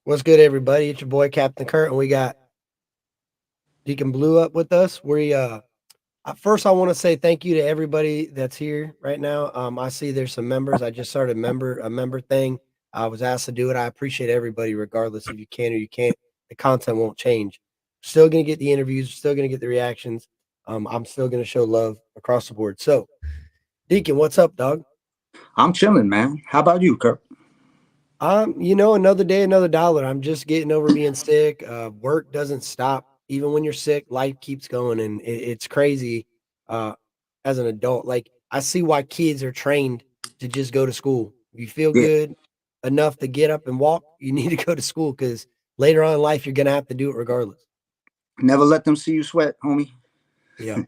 What's good, everybody? It's your boy Captain Kurt, and we got Decon Blu up with us. First I want to say thank you to everybody that's here right now. I see there's some members. I just started a member thing. I was asked to do it. I appreciate everybody, regardless if you can or you can't. The content won't change. Still gonna get the interviews. Still gonna get the reactions. I'm still gonna show love across the board. So, Deacon, what's up, dog? I'm chilling, man. How about you, Kurt? Another day, another dollar. I'm just getting over being sick. Work doesn't stop. Even when you're sick, life keeps going, and it's crazy. Uh, as an adult, like I see why kids are trained to just go to school. If you feel Yeah, good enough to get up and walk, you need to go to school because later on in life you're gonna have to do it regardless. never let them see you sweat, homie. Yeah,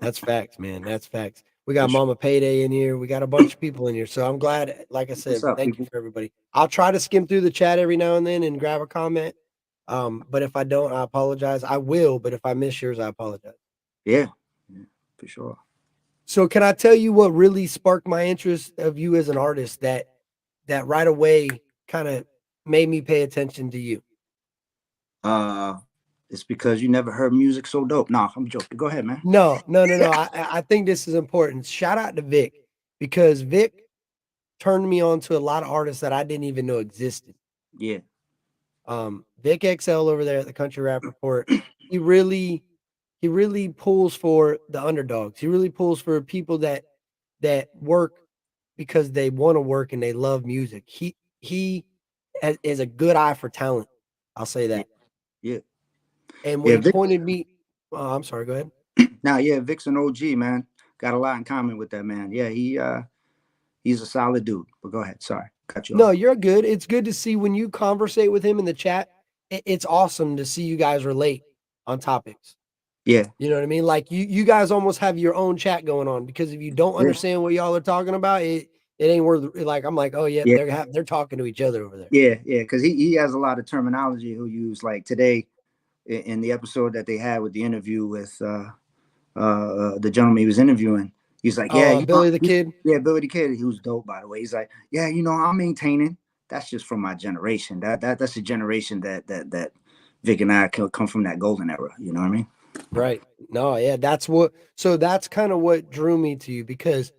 that's facts, man. That's facts. We got For sure. Mama Payday in here. We got a bunch of people in here. So I'm glad, like I What's said, up, thank you people? for everybody. I'll try to skim through the chat every now and then and grab a comment. But if I don't, I apologize. I will, but if I miss yours, I apologize. Yeah, yeah, for sure. So can I tell you what really sparked my interest of you as an artist that right away kind of made me pay attention to you? Uh, it's because you never heard music so dope. Nah, I'm joking. Go ahead, man. No, no, no, no. I think this is important. Shout out to Vic because Vic turned me on to a lot of artists that I didn't even know existed. Yeah, Vic XL over there at the Country Rap Report, he really he really pulls for the underdogs. He really pulls for people that work because they want to work and they love music. Is a good eye for talent. I'll say yeah, that. yeah, And when yeah. he Vic. pointed me, I'm sorry. Go ahead. Now, yeah, Vic's an OG, man. Got a lot in common with that man. Yeah, he's a solid dude. But go ahead. Sorry, cut you No, off. you're good. It's good to see when you conversate with him in the chat. It's awesome to see you guys relate on topics. Yeah, You know what I mean? Like you guys almost have your own chat going on because if you don't yeah, understand what y'all are talking about, it ain't worth like I'm like, oh yeah, yeah, they're talking to each other over there. yeah. Because he has a lot of terminology he'll use. Like today in the episode that they had with the interview with the gentleman he was interviewing. He's like, Oh, yeah, Billy the Kid. yeah, Billy the Kid. He was dope, by the way. He's like, yeah, I'm maintaining. That's just from my generation. That's a generation that Vic and I come from that golden era. You know what I mean? Right. No, yeah, that's kind of what drew me to you because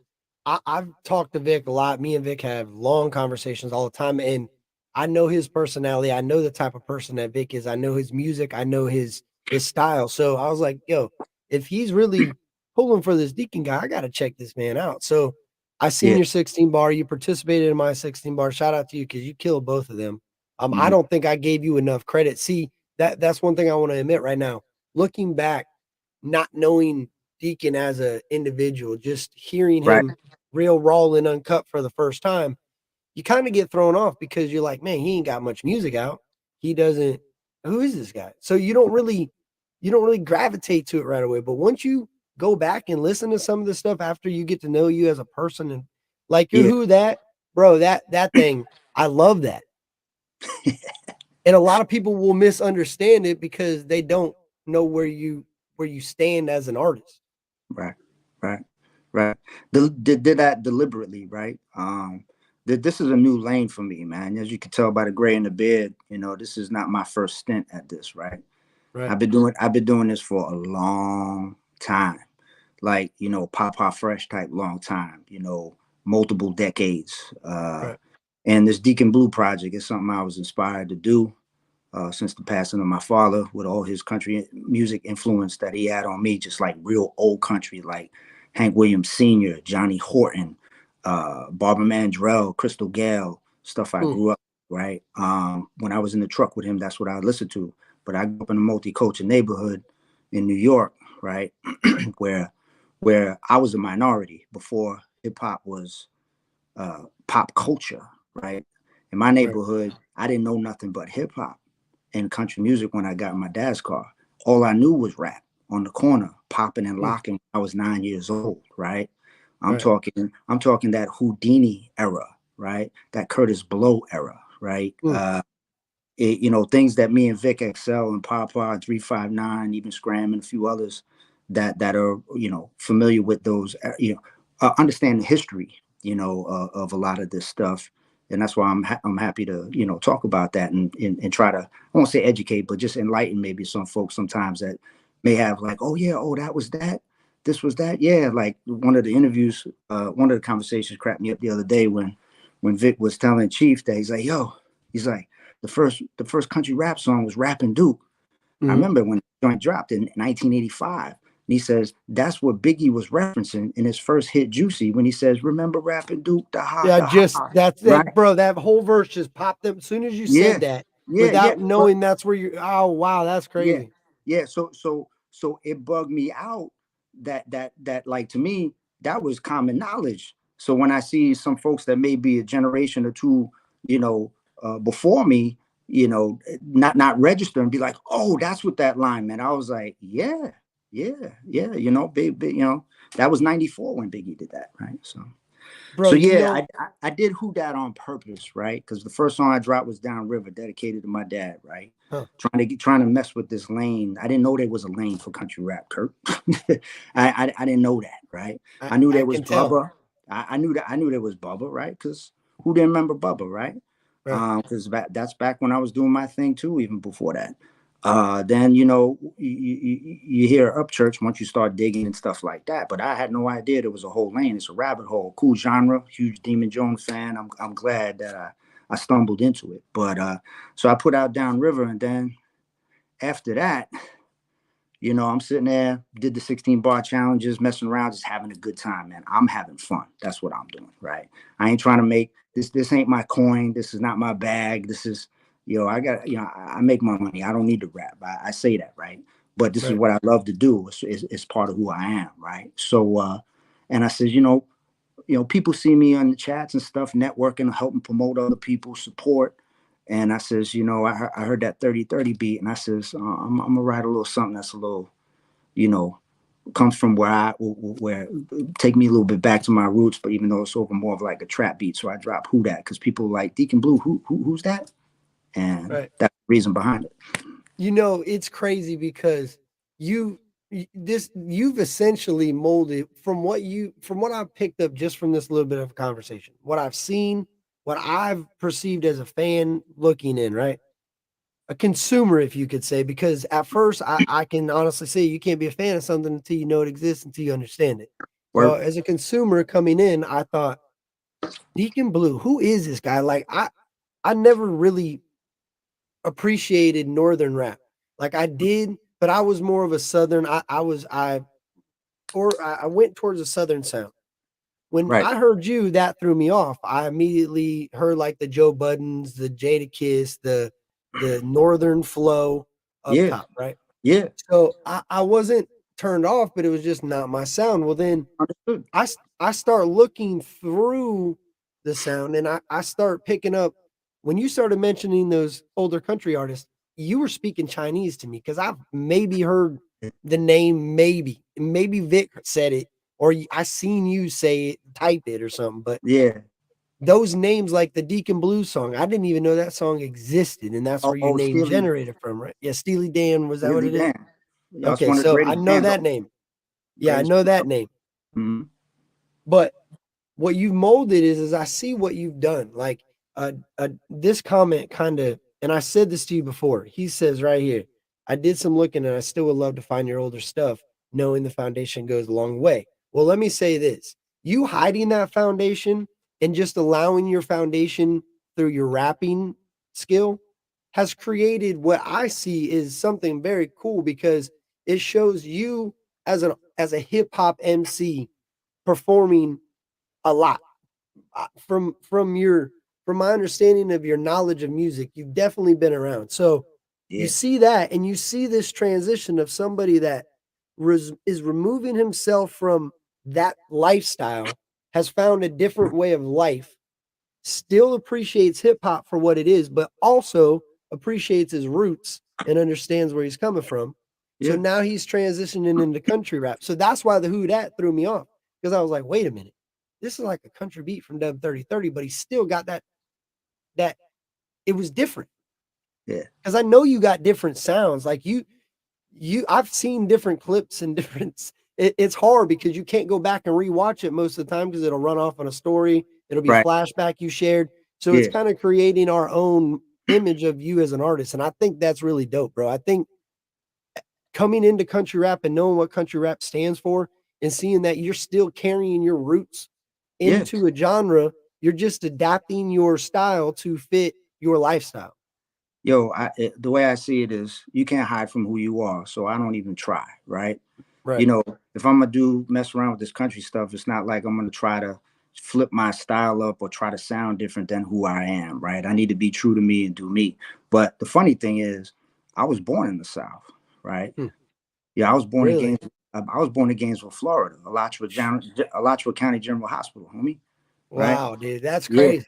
I've talked to Vic a lot. Me and Vic have long conversations all the time, and I know his personality. I know the type of person that Vic is. I know his music. I know his style. So I was like, yo, if he's really pulling for this Deacon guy, I got to check this man out. So I seen Yeah. your 16 bar. You participated in my 16 bar. Shout out to you because you killed both of them. I Hmm. don't think I gave you enough credit. See, that's one thing I want to admit right now. Looking back, not knowing Deacon as an individual, just hearing Right. him real raw and uncut for the first time, you kind of get thrown off because you're like, man, he ain't got much music out. He doesn't. Who is this guy? So you don't really gravitate to it right away. But once you go back and listen to some of the stuff after you get to know you as a person and like you're Yeah. who that bro that thing I love that. And a lot of people will misunderstand it because they don't know where you stand as an artist. Right. Right. Right. Did that deliberately, right? This is a new lane for me, man. As you can tell by the gray in the beard, this is not my first stint at this, right? Right. I've been doing this for a long time. Like, Papa Fresh type long time, multiple decades. Right. And this Decon Blu project is something I was inspired to do since the passing of my father, with all his country music influence that he had on me, just like real old country, like Hank Williams Sr., Johnny Horton, Barbara Mandrell, Crystal Gale, stuff I Mm, grew up, right? When I was in the truck with him, that's what I listened to. But I grew up in a multicultural neighborhood in New York, right? where I was a minority before hip hop was pop culture, right? In my right. neighborhood, I didn't know nothing but hip hop and country music when I got in my dad's car. All I knew was rap on the corner, popping and Mm, locking. I was 9 years old, right? right. I'm talking that Houdini era, right? That Curtis Blow era, right? Mm, Things that me and Vic XL and Papa 359, even Scram and a few others that are familiar with those, understand the history, of a lot of this stuff. And that's why I'm happy to, you know, talk about that and try to, I won't say educate, but just enlighten maybe some folks sometimes that may have like, oh yeah, oh that was that, this was that, yeah. Like one of the interviews, one of the conversations cracked me up the other day when Vic was telling Chief that he's like, yo, he's like the first country rap song was Rapping Duke. I Mhm. remember when the joint dropped in 1985. And he says that's what Biggie was referencing in his first hit, Juicy, when he says, "Remember Rapping Duke, Yeah, the ha," just that's right? that, bro. That whole verse just popped up as soon as you Yeah, said that, yeah, yeah. without But knowing that's where you. Oh wow, that's yeah, crazy. yeah. So it bugged me out that like to me that was common knowledge. So when I see some folks that may be a generation or two, you know, before me, you know, not register and be like, oh, that's what that line meant. I was like, yeah, yeah, yeah. You know, big, you know, that was '94 when Biggie did that, right? So Bro, you yeah, know, I did Who Dat on purpose, right? Because the first song I dropped was Downriver, dedicated to my dad, right? huh, Trying to mess with this lane. I didn't know there was a lane for country rap, Kurt. I didn't know that, right? I knew I there was can tell. Bubba. I knew there was Bubba, right? Because who didn't remember Bubba, right? Right. Because that's back when I was doing my thing too, even before that. Then you know you hear Upchurch once you start digging and stuff like that. But I had no idea there was a whole lane. It's a rabbit hole. Cool genre. Huge Demon Jones fan. I'm glad that I stumbled into it. But so I put out Downriver, and then after that, you know, I'm sitting there, did the 16 bar challenges, messing around, just having a good time, man. I'm having fun. That's what I'm doing, right? I ain't trying to make this. This ain't my coin. This is not my bag. This is, you know, I got, you know, I make my money. I don't need to rap. I say that, right? But this is Right. what I love to do. It's part of who I am, right? So, and I said, people see me on the chats and stuff, networking, helping promote other people, support. And I says, I heard that 30-30 beat, and I says, I'm gonna write a little something that's a little, you know, comes from where take me a little bit back to my roots, but even though it's over more of like a trap beat. So I drop Who Dat because people like Decon Blu, who's that? And Right. that's the reason behind it. You know, it's crazy because you you've essentially molded from what I've picked up just from this little bit of a conversation, what I've seen, what I've perceived as a fan looking in, right? A consumer, if you could say, because at first I can honestly say you can't be a fan of something until you know it exists, until you understand it. So Work. as a consumer coming in, I thought, Deacon Blue, who is this guy? Like I never really appreciated northern rap. Like I did, but I was more of a southern. I went towards a southern sound. When Right. I heard you, that threw me off. I immediately heard like the Joe Buddens, the Jada Kiss, the northern flow up Yeah. top, right? Yeah. So I wasn't turned off, but it was just not my sound. Well, then Understood. I start looking through the sound and I start picking up when you started mentioning those older country artists, you were speaking Chinese to me because I've maybe heard the name, maybe Vic said it, or I seen you say it, type it or something. But Yeah. those names, like the Deacon Blues song, I didn't even know that song existed, and that's where your Oh, name Steely, generated from, right? Yeah, Steely Dan, was that what Steely it is? Dan. That's Okay, one of the so I greatest know bands. that name. Yeah, I Greatest. know that name. Mm-hmm. But what you've molded is I see what you've done. Like this comment kind of, and I said this to you before. He says right here, I did some looking and I still would love to find your older stuff, knowing the foundation goes a long way. Well, let me say this. You hiding that foundation and just allowing your foundation through your rapping skill has created what I see is something very cool because it shows you as a hip hop MC performing a lot. From my understanding of your knowledge of music, you've definitely been around. So you Yeah. see that, and you see this transition of somebody that is removing himself from that lifestyle, has found a different way of life, still appreciates hip hop for what it is, but also appreciates his roots and understands where he's coming from. So Yeah. now he's transitioning into country rap. So that's why the Who Dat threw me off because I was like, wait a minute, this is like a country beat from Dub 3030, but he still got that it was different Yeah. because I know you got different sounds. Like I've seen different clips and different. It's hard because you can't go back and rewatch it most of the time because it'll run off on a story. It'll be a Right. flashback you shared. So it's Yeah. kind of creating our own image of you as an artist. And I think that's really dope, bro. I think coming into country rap and knowing what country rap stands for and seeing that you're still carrying your roots Yeah. into a genre, you're just adapting your style to fit your lifestyle. Yo, the way I see it is you can't hide from who you are. So I don't even try, right? You Right. know, if I'm gonna mess around with this country stuff, it's not like I'm gonna try to flip my style up or try to sound different than who I am, right? I need to be true to me and do me. But the funny thing is, I was born in the South, right? Hmm. Yeah, I was born in Really? Gainesville. I was born in Gainesville, Florida, Alachua County General Hospital, homie, right? Wow, dude, that's Yeah. crazy.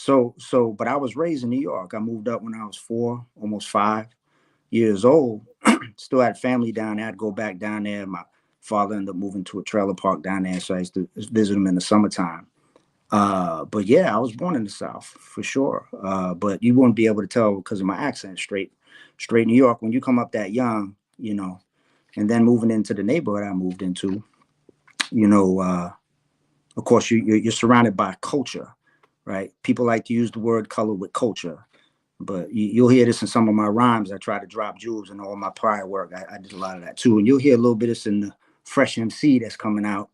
But I was raised in New York. I moved up when I was 4, almost 5 years old. Still had family down there. I'd go back down there. My father ended up moving to a trailer park down there, so I used to visit him in the summertime. But yeah, I was born in the South for sure. But you wouldn't be able to tell because of my accent, straight New York. When you come up that young, and then moving into the neighborhood I moved into, you know, of course you're surrounded by culture, right? People like to use the word color with culture. But you'll hear this in some of my rhymes. I try to drop jewels in all my prior work. I did a lot of that too. And you'll hear a little bit of this in the Fresh MC that's coming out.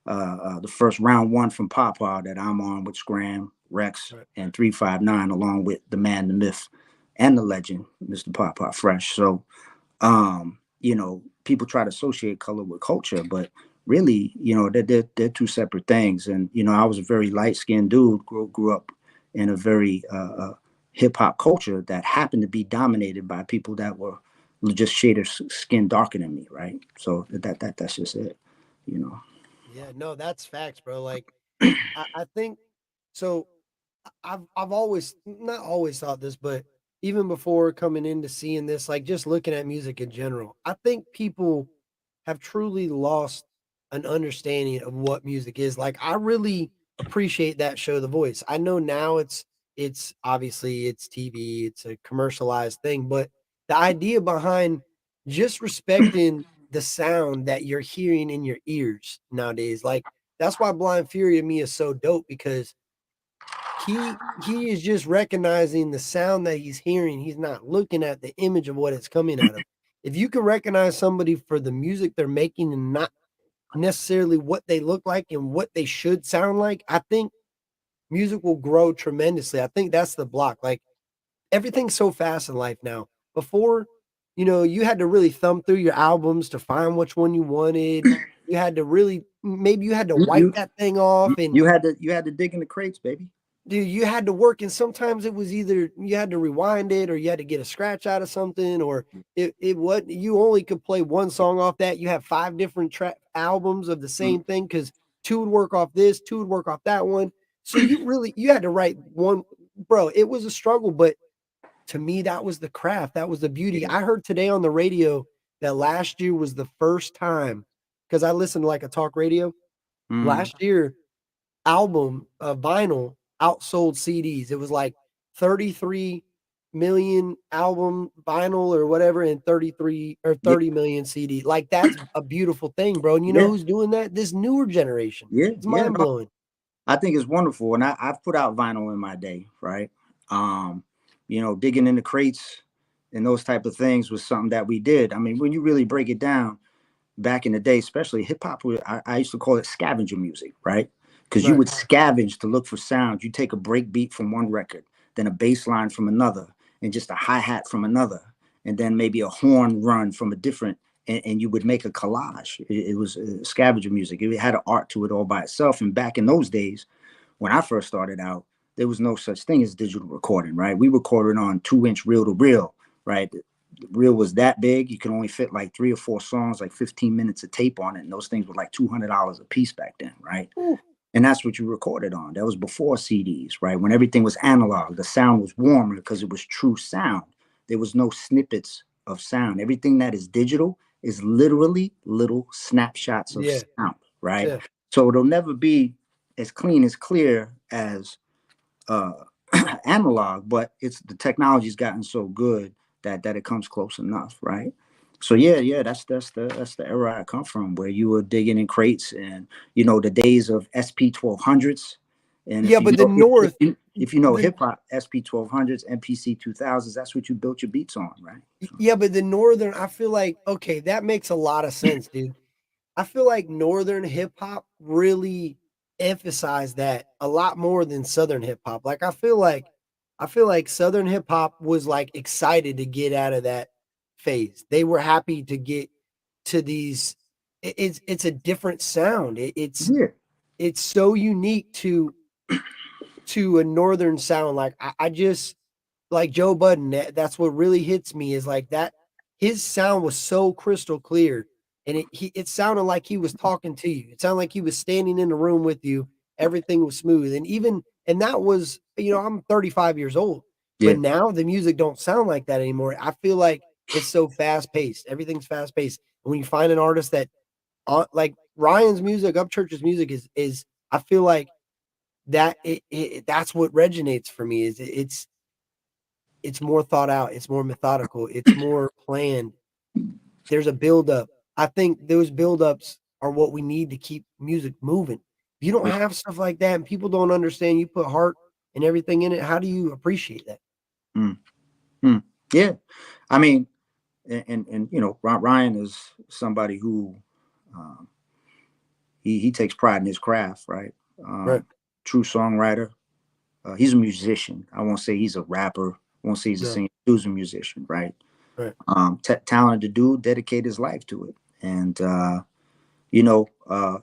The first round one from Papa that I'm on with Scram, Rex, Right. and 359, along with the man, the myth, and the legend, Mr. Papa Fresh. So, people try to associate color with culture, but really, they're two separate things. And, I was a very light skinned dude, grew up in a very hip hop culture that happened to be dominated by people that were just shade of skin darker than me, right? So that's just it, you know. Yeah, no, that's facts, bro. Like I think so. I've always not always thought this, but even before coming into seeing this, like just looking at music in general, I think people have truly lost an understanding of what music is. Like I really appreciate that show, The Voice. I know now it's obviously it's TV, it's a commercialized thing, but the idea behind just respecting the sound that you're hearing in your ears nowadays, like that's why Blind Fury to me is so dope because he is just recognizing the sound that he's hearing. He's not looking at the image of what it's coming out of. If you can recognize somebody for the music they're making and not necessarily what they look like and what they should sound like, I think music will grow tremendously. I think that's the block. Like everything's so fast in life now. Before, you had to really thumb through your albums to find which one you wanted. You had to really maybe you had to You wipe you that thing off and you had to dig in the crates, baby. dude, you had to work, and sometimes it was either you had to rewind it or you had to get a scratch out of something, or it what you only could play one song off that. You have 5 different track albums of the Mm. same thing because 2 would work off this, 2 would work off that one. So you had to write one, bro. It was a struggle, but to me, that was the craft. That was the beauty. Yeah. I heard today on the radio that last year was the first time because I listened to like a talk radio. Mm. Last year, album vinyl outsold CDs. It was like 33 million album vinyl or whatever, and 33 or Yeah. 30 million CD. Like that's a beautiful thing, bro. And you know Yeah. who's doing that? This newer generation. Yeah. It's Yeah. mind No, blowing. I think it's wonderful, and I've put out vinyl in my day, right? Digging in the crates and those type of things was something that we did. I mean, when you really break it down, back in the day, especially hip hop, I used to call it scavenger music, right? Because you Right. would scavenge to look for sounds. You take a break beat from one record, then a bass line from another, and just a hi hat from another, and then maybe a horn run from a different, and you would make a collage. It was scavenger music. It had an art to it all by itself. And back in those days, when I first started out, there was no such thing as digital recording, right? We recorded on 2-inch reel to reel, right? The reel was that big. You could only fit like 3 or 4 songs, like 15 minutes of tape on it. And those things were like $200 a piece back then, right? Ooh, And that's what you recorded on. That was before CDs, right? When everything was analog, the sound was warmer because it was true sound. There was no snippets of sound. Everything that is digital is literally little snapshots of yeah, sound, right? yeah. So it'll never be as clean as clear as uh, analog, but it's the technology's gotten so good that it comes close enough, right? So yeah, that's the era I come from, where you were digging in crates and the days of SP 1200s, and Yeah, if you but the know North, if you if you know The, hip hop, SP 1200s, MPC 2000s, that's what you built your beats on, right? So, yeah, but the northern, I feel like okay, that makes a lot of sense, dude. I feel like northern hip hop really emphasized that a lot more than southern hip hop. Like I feel like southern hip hop was like excited to get out of that phase. They were happy to get to these it's a different sound. yeah, It's so unique to a northern sound. Like I just like Joe Budden, that's what really hits me is like that his sound was so crystal clear and it sounded like he was talking to you. It sounded like he was standing in the room with you. Everything was smooth. And that was, I'm 35 years old, yeah, but now the music don't sound like that anymore. I feel like it's so fast paced. Everything's fast paced. And when you find an artist that like Ryan's music, Upchurch's music is I feel like that that's what resonates for me is it's more thought out, it's more methodical, it's more planned. There's a buildup. I think those buildups are what we need to keep music moving. If you don't yeah. have stuff like that and people don't understand you put heart and everything in it, how do you appreciate that? Mm, mm. Yeah. I mean, and Ryan is somebody who um, he takes pride in his craft, right? Right. True songwriter. He's a musician. I won't say he's a rapper. I won't say he's a No. singer. He's a musician, right? Right. Talented dude, dedicate his life to it. And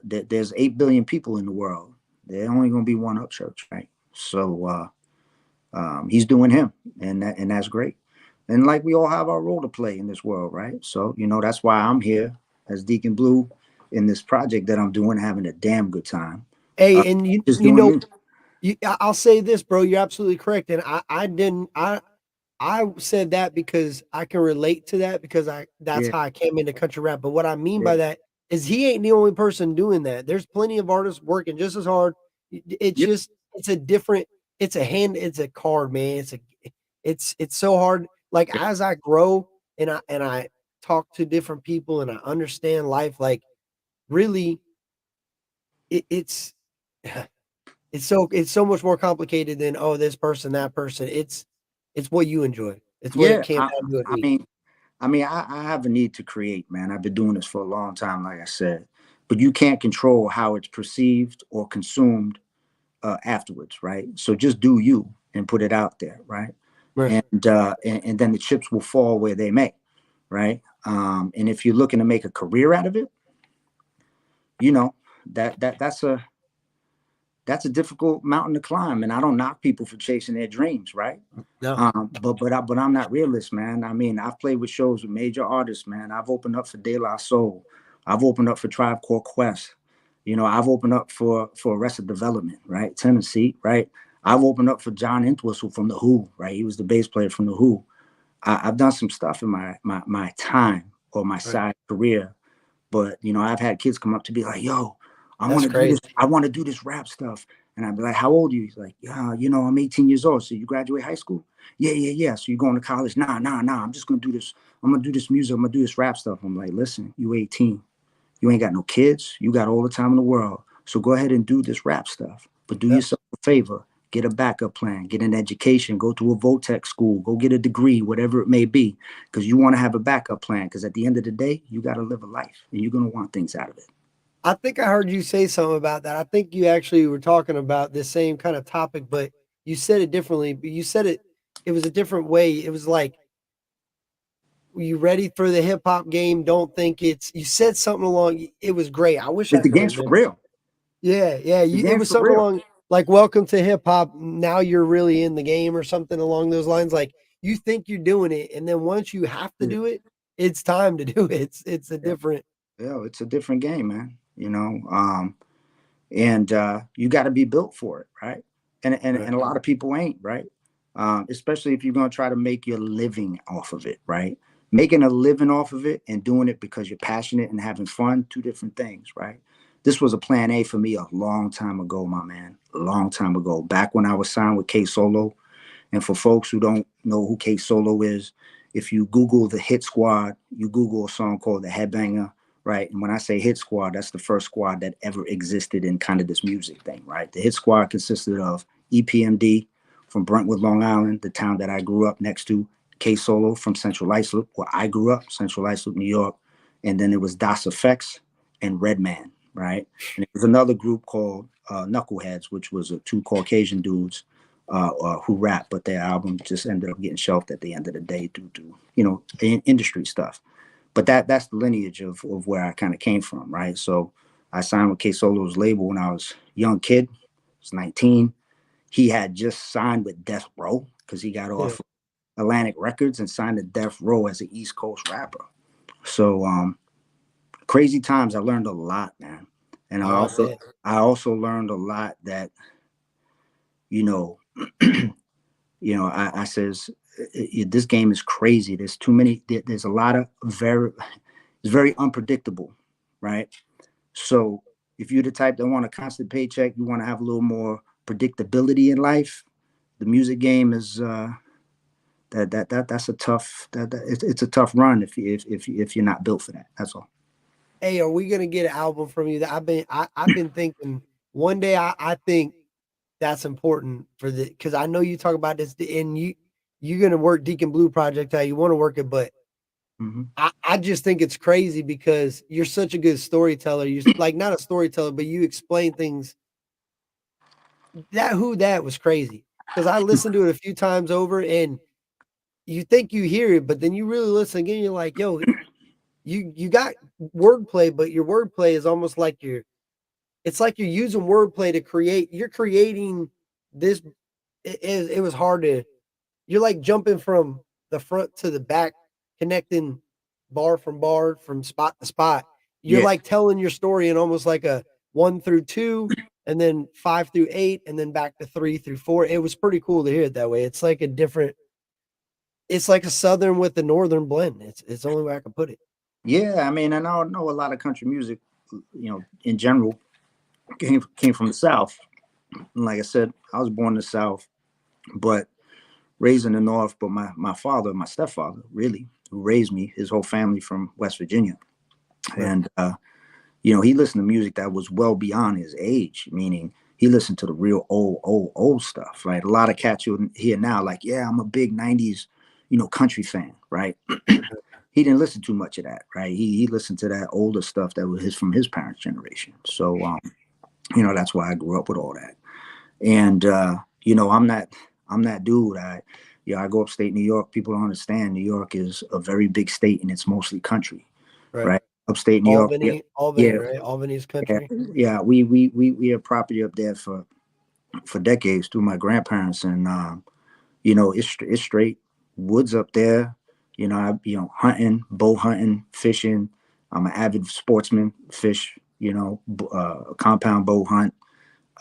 there's 8 billion people in the world. There's only gonna be one Upchurch, right? So he's doing him, and that's great. And like we all have our role to play in this world, right? So that's why I'm here as Decon Blu in this project that I'm doing, having a damn good time. Uh, Hey, and just doing me. I'll say this, bro. You're absolutely correct, and I didn't. I said that because I can relate to that because that's Yeah, how I came into country rap. But what I mean yeah, by that is he ain't the only person doing that. There's plenty of artists working just as hard. It's yeah, just it's a different. It's a card, man. It's so hard. Like as I grow and I talk to different people and I understand life, like really, it's it's so much more complicated than oh this person that person. It's what you enjoy. It's what it yeah. came down to with I me. mean, I have a need to create, man. I've been doing this for a long time, like I said, but you can't control how it's perceived or consumed afterwards, right? So just do you and put it out there, right? Right. And then the chips will fall where they may, right? And if you're looking to make a career out of it, you know that's a difficult mountain to climb. And I don't knock people for chasing their dreams, right? No. But I'm not realist, man. I mean, I've played with shows with major artists, man. I've opened up for De La Soul. I've opened up for Tribe Called Quest. I've opened up for Arrested Development, right? Tennessee, right? I've opened up for John Entwistle from the Who, right? He was the bass player from the Who. I've done some stuff in my time or my Right. side career, but I've had kids come up to be like, "Yo, I want That's to do this. crazy. I want to do this rap stuff." And I'd be like, "How old are you?" He's like, "Yeah, I'm 18 years old." So you graduate high school? Yeah, yeah, yeah. So you're going to college? Nah, nah, nah. I'm just gonna do this. I'm gonna do this music. I'm gonna do this rap stuff. I'm like, listen, you 18. You ain't got no kids. You got all the time in the world. So go ahead and do this rap stuff. But do Yeah. yourself a favor. Get a backup plan. Get an education. Go to a Votech school. Go get a degree, whatever it may be, because you want to have a backup plan. Because at the end of the day, you got to live a life, and you're gonna want things out of it. I think I heard you say something about that. I think you actually were talking about the same kind of topic, but you said it differently. But you said it was a different way. It was like, "Were you ready for the hip hop game? Don't think it's." You said something along. It was great. I wish I The could game's for remember. real. Yeah, yeah. The It game's was for something real. along like "Welcome to hip hop." Now you're really in the game, or something along those lines. Like you think you're doing it, and then once you have to Yeah, do it, it's time to do it. It's a yeah, different. yeah. It's a different game, man. And you got to be built for it, right? And Right. a lot of people ain't, right? Especially if you're gonna try to make your living off of it, right? Making a living off of it and doing it because you're passionate and having fun, two different things, right? This was a plan A for me a long time ago, my man. A long time ago, back when I was signed with K Solo. And for folks who don't know who K Solo is, if you Google the Hit Squad, you Google a song called The Headbanger, right? And when I say Hit Squad, that's the first squad that ever existed in kind of this music thing, right? The Hit Squad consisted of EPMD. from Brentwood, Long Island, the town that I grew up next to. K Solo from Central Islip, where I grew up, Central Islip, New York. And then it was Das Effects and Redman, right? And it was another group called Knuckleheads, which was two Caucasian dudes who rap, but their album just ended up getting shelved at the end of the day due to, industry stuff. But that's the lineage of where I kind of came from, right? So I signed with K Solo's label when I was a young kid. I was 19. He had just signed with Death Row because he got Yeah. off Atlantic Records and signed to Death Row as an East Coast rapper. So crazy times. I learned a lot, man. And Oh, I bet. I also learned a lot that, you know, I says this game is crazy. There's too many. There's a lot of it's very unpredictable, right? So if you're the type that want a constant paycheck, you want to have a little more predictability in life. The music game is that's a tough it's a tough run if you're not built for that. That's all. Hey, are we gonna get an album from you? That I've been thinking one day. I think that's important for the because I know you talk about this and you're gonna work Decon Blu project how you want to work it, but Mm-hmm. I just think it's crazy because you're such a good storyteller. You're like not a storyteller, but you explain things. That was crazy because I listened to it a few times over and you think you hear it, but then you really listen again. You're like, yo, you got wordplay, but your wordplay is almost like it's like you're using wordplay to create. You're creating this. It was hard to. You're like jumping from the front to the back, connecting bar from spot to spot. You're Yeah, like telling your story in almost like a 1 through 2, and then 5 through 8, and then back to 3 through 4. It was pretty cool to hear it that way. It's like a different. It's like a southern with a northern blend. It's the only way I can put it. yeah. I mean, and I know a lot of country music, in general, came from the South. And like I said, I was born in the South, but raised in the North. But my father, my stepfather, really, who raised me, his whole family from West Virginia, Right. and he listened to music that was well beyond his age, meaning he listened to the real old stuff, right? A lot of cats you hear now, like, yeah, I'm a big 90s, country fan, right? He didn't listen too much of that, right? He listened to that older stuff that was from his parents' generation. So that's why I grew up with all that. And I'm that dude. I go upstate New York. People don't understand New York is a very big state and it's mostly country, Right. right? Upstate New York. Yeah, Albany, yeah, right? Albany's yeah, country. yeah. We have property up there for decades through my grandparents, and it's straight woods up there. Hunting, bow hunting, fishing. I'm an avid sportsman, fish. Compound bow hunt,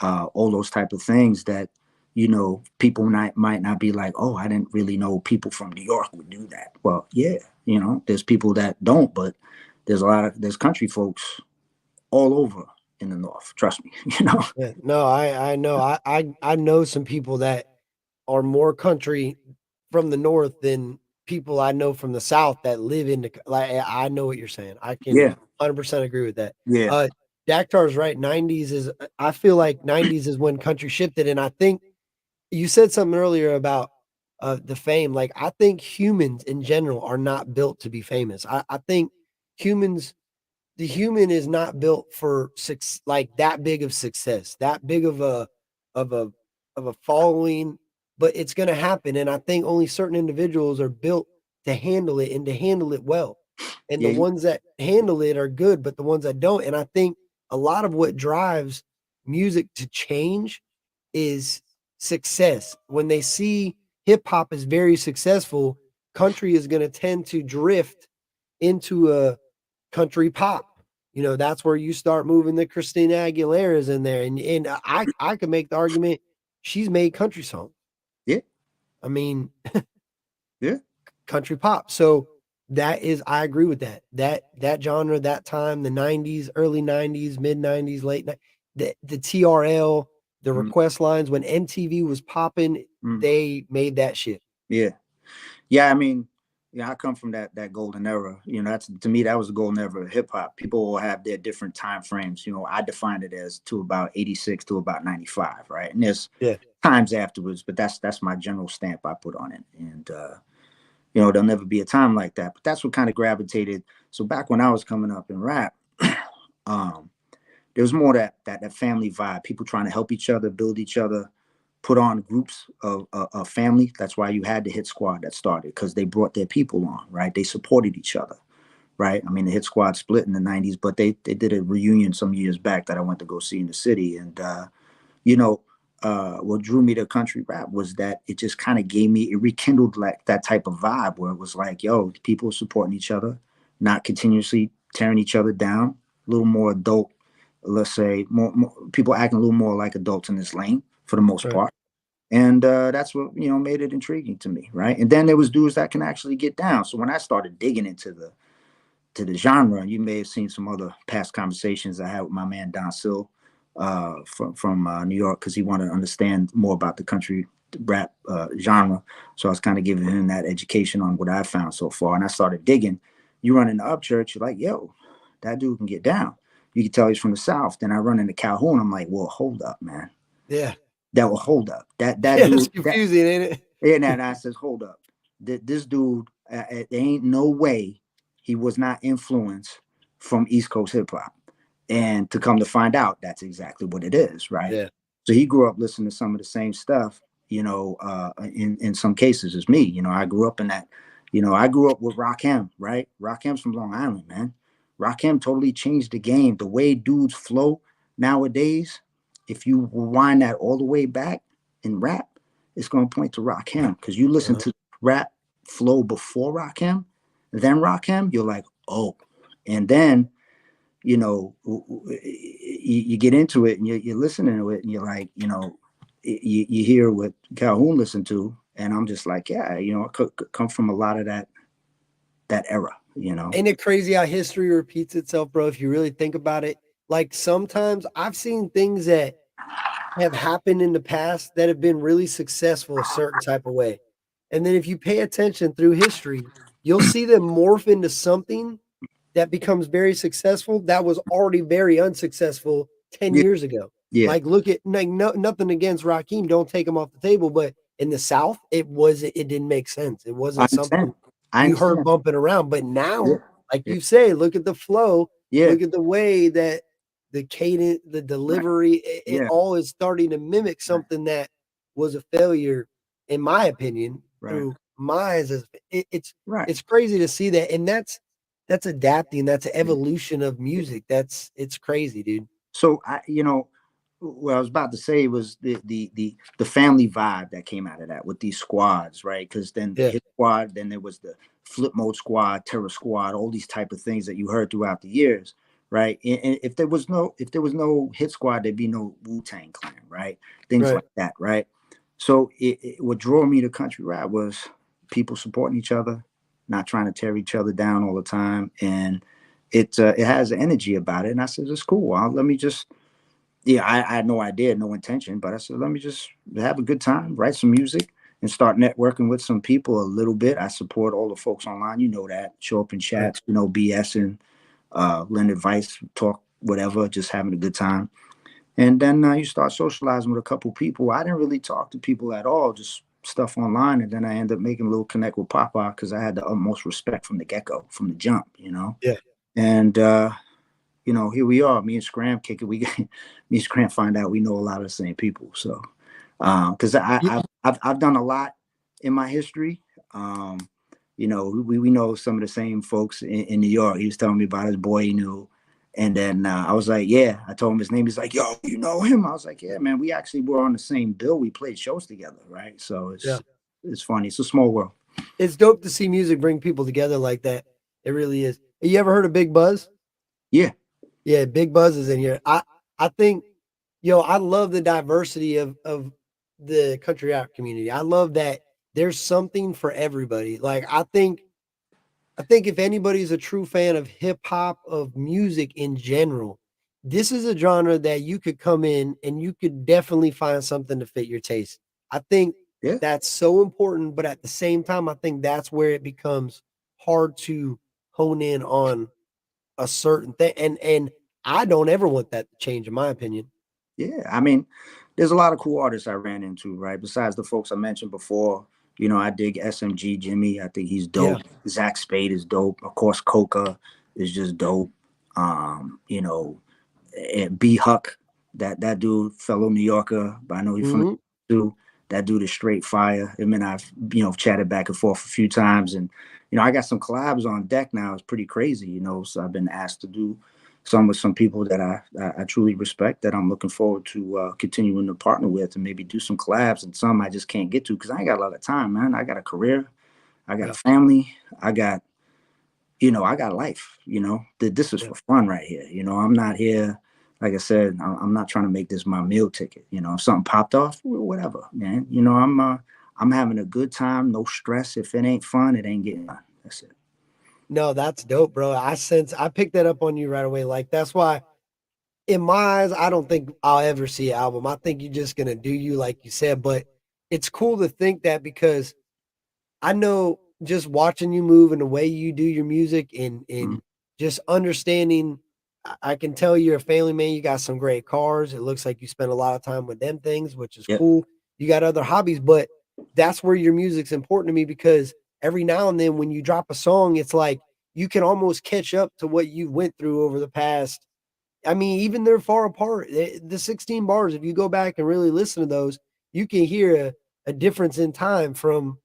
all those type of things that people might not be like, oh, I didn't really know people from New York would do that. Well, yeah, there's people that don't, but there's country folks all over in the North. Trust me, Yeah. No, I know. I know some people that are more country from the north than people I know from the south that live in the like. I know what you're saying. I can Yeah, 100% agree with that. yeah. Uh, Daktar's right. 90s is. I feel like 90s is when country shifted, and I think you said something earlier about the fame. Like I think humans in general are not built to be famous. I think humans the human is not built for like that big of success, that big of a of a following, but it's going to happen. And I think only certain individuals are built to handle it and to handle it well. And the Yeah, ones that handle it are good, but the ones that don't. And I think a lot of what drives music to change is success. When they see hip hop is very successful, country is going to tend to drift into a country pop. That's where you start moving the Christina Aguilera's in there, and I could make the argument she's made country songs. yeah, I mean, yeah. country pop. So that is, I agree with that. That genre, that time, the '90s, early '90s, mid '90s, the TRL, the Mm, request lines when MTV was popping, mm, they made that shit. yeah, yeah. I mean, Yeah, I come from that golden era. You know, that's to me that was the golden era of hip hop. People will have their different time frames. You know, I defined it as to about 86 to about 95, right? And there's Yeah. times afterwards, but that's my general stamp I put on it. And you know, there'll never be a time like that. But that's what kind of gravitated. So back when I was coming up in rap, um, there was more that family vibe. People trying to help each other, build each other, put on groups of family. That's why you had the hit squad that started because they brought their people on, right? They supported each other, right? I mean, the hit squad split in the '90s, but they did a reunion some years back that I went to go see in the city, and you know, what drew me to country rap was that it just kind of gave me, it rekindled like that type of vibe where it was like, yo, people supporting each other, not continuously tearing each other down, a little more adult, let's say, more people acting a little more like adults in this lane for the most Right. part. And that's what, you know, made it intriguing to me, right? And then there was dudes that can actually get down. So when I started digging into the genre. You may have seen some other past conversations I had with my man Don Sill from New York because he wanted to understand more about the country rap genre. So I was kind of giving him that education on what I found so far, and I started digging. You run into Upchurch, you're like, yo, that dude can get down. You can tell he's from the South. Then I run into Calhoun. I'm like, well, hold up, man. Yeah. That will hold up. That Yeah, it's dude. That confusing, ain't and it? then I says, hold up. This dude, there ain't no way he was not influenced from East Coast hip hop. And to come to find out, that's exactly what it is, right? Yeah. So he grew up listening to some of the same stuff, you know, in some cases as me. You know, I grew up in that, you know, I grew up with Rakim, right? Rakim's from Long Island, man. Rakim totally changed the game. The way dudes flow nowadays, if you rewind that all the way back in rap, it's going to point to Rakim because you listen Uh-huh. to rap flow before Rakim, then Rakim, you're like, oh. And then you know, you get into it and you're listening to it and you're like, you know, you hear what Calhoun listened to, and I'm just like, yeah, you know, it could come from a lot of that era, you know. Ain't it crazy how history repeats itself, bro? If you really think about it, like sometimes I've seen things that have happened in the past that have been really successful a certain type of way. And then if you pay attention through history, you'll see them morph into something that becomes very successful that was already very unsuccessful 10 Yeah, years ago. yeah, Like look at like nothing against Raheem, don't take him off the table, but in the South, it didn't make sense. It I wasn't understand. something I you heard understand. bumping around. But Yeah, now, like yeah, you say, look at the flow, yeah, look at the way that the cadence, the right, delivery, it yeah, all is starting to mimic right, something that was a failure, in my opinion, right, through my eyes. right. It's crazy to see that, and that's adapting. That's an evolution of music. It's crazy, dude. So you know, what I was about to say was the family vibe that came out of that with these squads, right? Because then the Yeah, hit squad, then there was the flip mode squad, terror squad, all these type of things that you heard throughout the years, right? And if there was no hit squad, there'd be no Wu Tang Clan, right? Things right. like that, right? So what drew me to country rap was people supporting each other, not trying to tear each other down all the time, and it has an energy about it. And I said, it's cool. Let me just yeah, I had no idea, no intention, but I said, let me just have a good time, write some music, and start networking with some people a little bit. I support all the folks online, you know that. Show up in Right. chats, you know, BS and lend advice, talk, whatever, just having a good time. And then you start socializing with a couple people. I didn't really talk to people at all, just stuff online. And then I ended up making a little connect with Papa because I had the utmost respect from the get go, from the jump, you know. Yeah. And you know, here we are. Me and Scram kick it. Me and Scram find out we know a lot of the same people. So, because Yeah. I've done a lot in my history. Um, you know, we know some of the same folks in New York. He was telling me about his boy he knew, and then I was like, yeah. I told him his name. He's like, yo, you know him? I was like, yeah, man. We actually were on the same bill. We played shows together, right? So Yeah. it's funny. It's a small world. It's dope to see music bring people together like that. It really is. You ever heard of Big Buzz? Yeah, Yeah, Big Buzz is in here. I think, I love the diversity of the country rap community. I love that there's something for everybody. Like I think if anybody's a true fan of hip hop, of music in general, this is a genre that you could come in and you could definitely find something to fit your taste. I think Yeah. That's so important, but at the same time, I think that's where it becomes hard to hone in on a certain thing. And I don't ever want that to change, in my opinion. Yeah, I mean, there's a lot of cool artists I ran into, right? Besides the folks I mentioned before, I dig SMG Jimmy. I think he's Yeah. dope. Zach Spade is dope. Of course, Coca is just dope. Um, you know, B Huck, that dude, fellow New Yorker, but I know he's from Mhm. too. That dude is straight fire. Him and I've chatted back and forth a few times, and I got some collabs on deck now. It's pretty crazy, So I've been asked to do some with some people that I truly respect, that I'm looking forward to continuing to partner with, and maybe do some collabs, and some I just can't get to because I ain't got a lot of time, man. I got a career, I got a Yeah. family, I got life, this is Yeah. for fun right here. I'm not here, like I said, I'm not trying to make this my meal ticket. If something popped off, whatever, man. I'm having a good time, no stress. If it ain't fun, it ain't getting done. That's it. No, that's dope, bro. I picked that up on you right away. Like that's why in my eyes, I don't think I'll ever see an album. I think you're just gonna do you like you said, but it's cool to think that because I know just watching you move and the way you do your music and Mhm. just understanding I can tell you're a family man, you got some great cars. It looks like you spend a lot of time with them things, which is Yep. cool. You got other hobbies, but that's where your music's important to me because every now and then when you drop a song, it's like you can almost catch up to what you went through over the past. I mean, even they're far apart. The 16 bars, if you go back and really listen to those, you can hear a difference in time from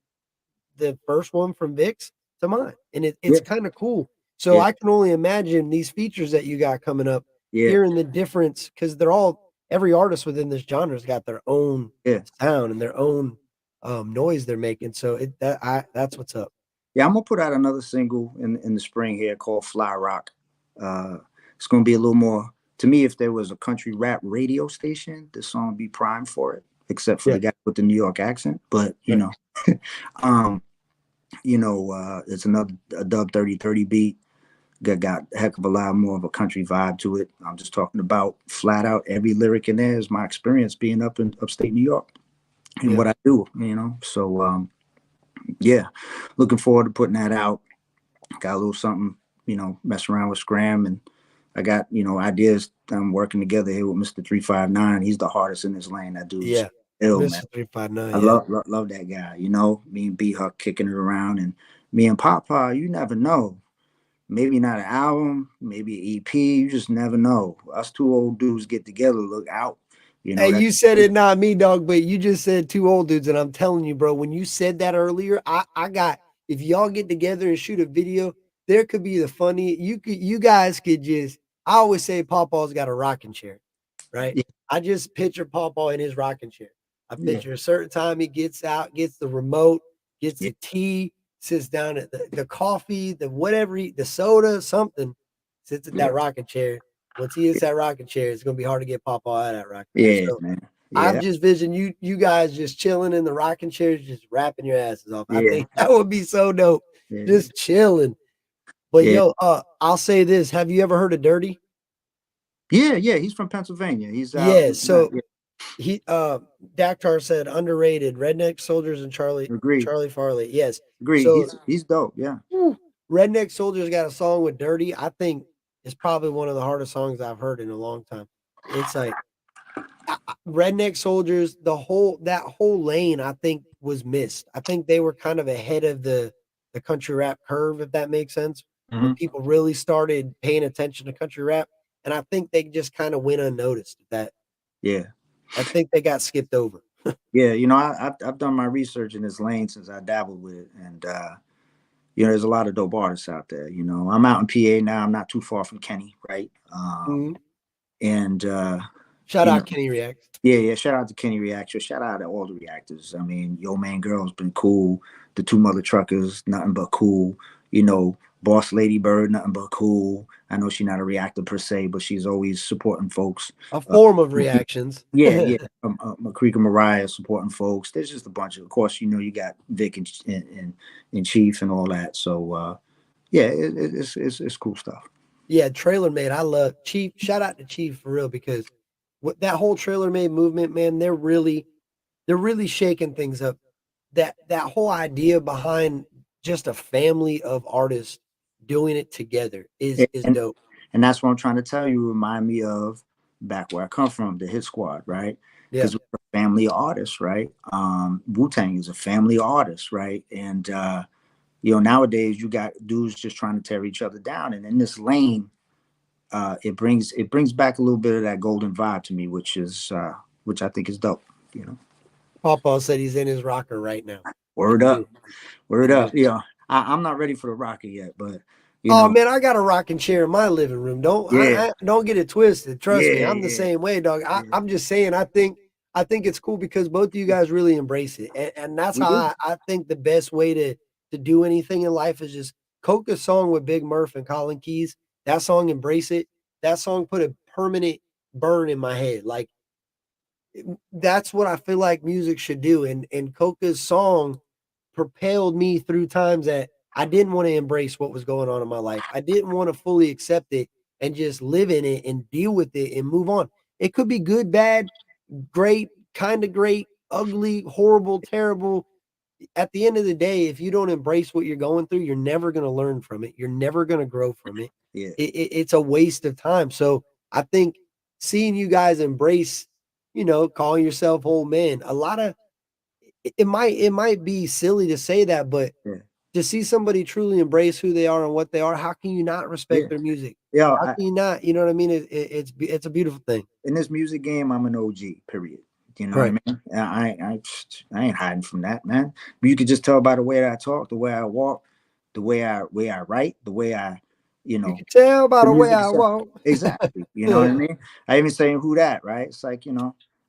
the first one from Vix to mine, and it's Yeah. kind of cool. So Yeah. I can only imagine these features that you got coming up, Yeah. hearing the difference because they're all every artist within this genre's got their own Yeah. sound and their own noise they're making. So that's what's up. Yeah, I'm gonna put out another single in the spring here called Fly Rock. It's gonna be a little more, to me. If there was a country rap radio station, this song would be prime for it, except for Yeah, the guy with the New York accent. But right. um, it's another a dub 3030 beat that got a heck of a lot more of a country vibe to it. I'm just talking about flat out every lyric in there is my experience being up in upstate New York and Yeah, what I do. So yeah, looking forward to putting that out. Got a little something, messing around with Scram, and I got, ideas. I'm working together here with Mr. 359. He's the hardest in this lane. That dude's yeah. ill, man. Mr. 359. I Yeah, love that guy. Me and B Huck kicking it around, and me and Papa. You never know. Maybe not an album, maybe an EP. You just never know. Us two old dudes get together. Look out. hey, That. you said it, not me, dog, but you just said two old dudes, and I'm telling you, bro, when you said that earlier, I got if y'all get together and shoot a video, there could be the funny you guys could just I always say Pawpaw's got a rocking chair, right? Yeah, I just picture Pawpaw in his rocking chair. I yeah, picture a certain time he gets out, gets the remote, gets yeah, the tea, sits down at the coffee, the whatever, the soda, something, sits at that yeah, rocking chair. Once he hits that rocking chair, it's gonna be hard to get Papa out of that rocking chair. yeah, So man. I'm Yeah, just visioning you guys just chilling in the rocking chairs, just rapping your asses off. I yeah, think that would be so dope. yeah, Just chilling. But yeah, yo, I'll say this. Have you ever heard of Dirty? yeah, yeah. He's from Pennsylvania. He's out. Yeah. So Yeah, he Dactar said underrated Redneck Soldiers and agree, Charlie Farley. Yes. agree. So He's dope. Yeah, whew, Redneck Soldiers got a song with Dirty. I think it's probably one of the hardest songs I've heard in a long time. It's like Redneck Soldiers, that whole lane, I think was missed. I think they were kind of ahead of the country rap curve, if that makes sense. When hmm, people really started paying attention to country rap, and I think they just kind of went unnoticed. That yeah, I think they got skipped over. yeah. I've done my research in this lane since I dabbled with it, and there's a lot of dope artists out there. I'm out in PA now. I'm not too far from Kenny, right? Mhm. And Shout you know, out Kenny Reacts. yeah, yeah. Shout out to Kenny Reactor. Shout out to all the reactors. I mean, Yo Man Girl's been cool. The Two Mother Truckers, nothing but cool. Boss Lady Bird, nothing but cool. I know she's not a reactor per se, but she's always supporting folks. A Uh, form of reactions. yeah, yeah. McCreek and Mariah supporting folks. There's just a bunch of course, you got Vic and Chief and all that. So yeah, it's cool stuff. Yeah, Trailer Made. I love Chief. Shout out to Chief for real because what that whole Trailer Made movement, man, they're really shaking things up. that whole idea behind just a family of artists doing it together is And dope. that's what I'm trying to tell you. Remind me of back where I come from, the Hit Squad, right? Yeah. Because we're a family artist, right? Wu-Tang is a family artist, right? And nowadays you got dudes just trying to tear each other down. And in this lane, it brings back a little bit of that golden vibe to me, which I think is dope. You know, Papa said he's in his rocker right now. word Me up, too. word Me up. too. Yeah, I'm not ready for the rocket yet, but you Oh know, man, I got a rocking chair in my living room. yeah, Don't get it twisted. Trust me, yeah, I'm the yeah, same way, dog. yeah. I'm just saying. I think it's cool because both of you guys really embrace it, and that's We how do. I think the best way to do anything in life is just coke a song with Big Murph and Colin Keys. That song, embrace it. That song put a permanent burn in my head. Like that's what I feel like music should do. And Coca's song propelled me through times that I didn't want to embrace what was going on in my life. I didn't want to fully accept it and just live in it and deal with it and move on. It could be good, bad, great, ugly, horrible, terrible. At the end of the day, if you don't embrace what you're going through, you're never going to learn from it. You're never going to grow from it. Yeah, It's a waste of time. So I think seeing you guys embrace, calling yourself old men, a lot of it might be silly to say that, but yeah, to see somebody truly embrace who they are and what they are, how can you not yeah. respect their music? Yo, How can you not? You know what I mean? It's a beautiful thing. in this music game, I'm an OG. Period. You know what I Right. mean? I ain't hiding from that, man. But you could just tell by the way that I talk, the way I walk, the way I write, the way you You know, can tell by the the way music I itself. walk. Exactly. You know what I Yeah. mean? I even saying who that, right? It's like,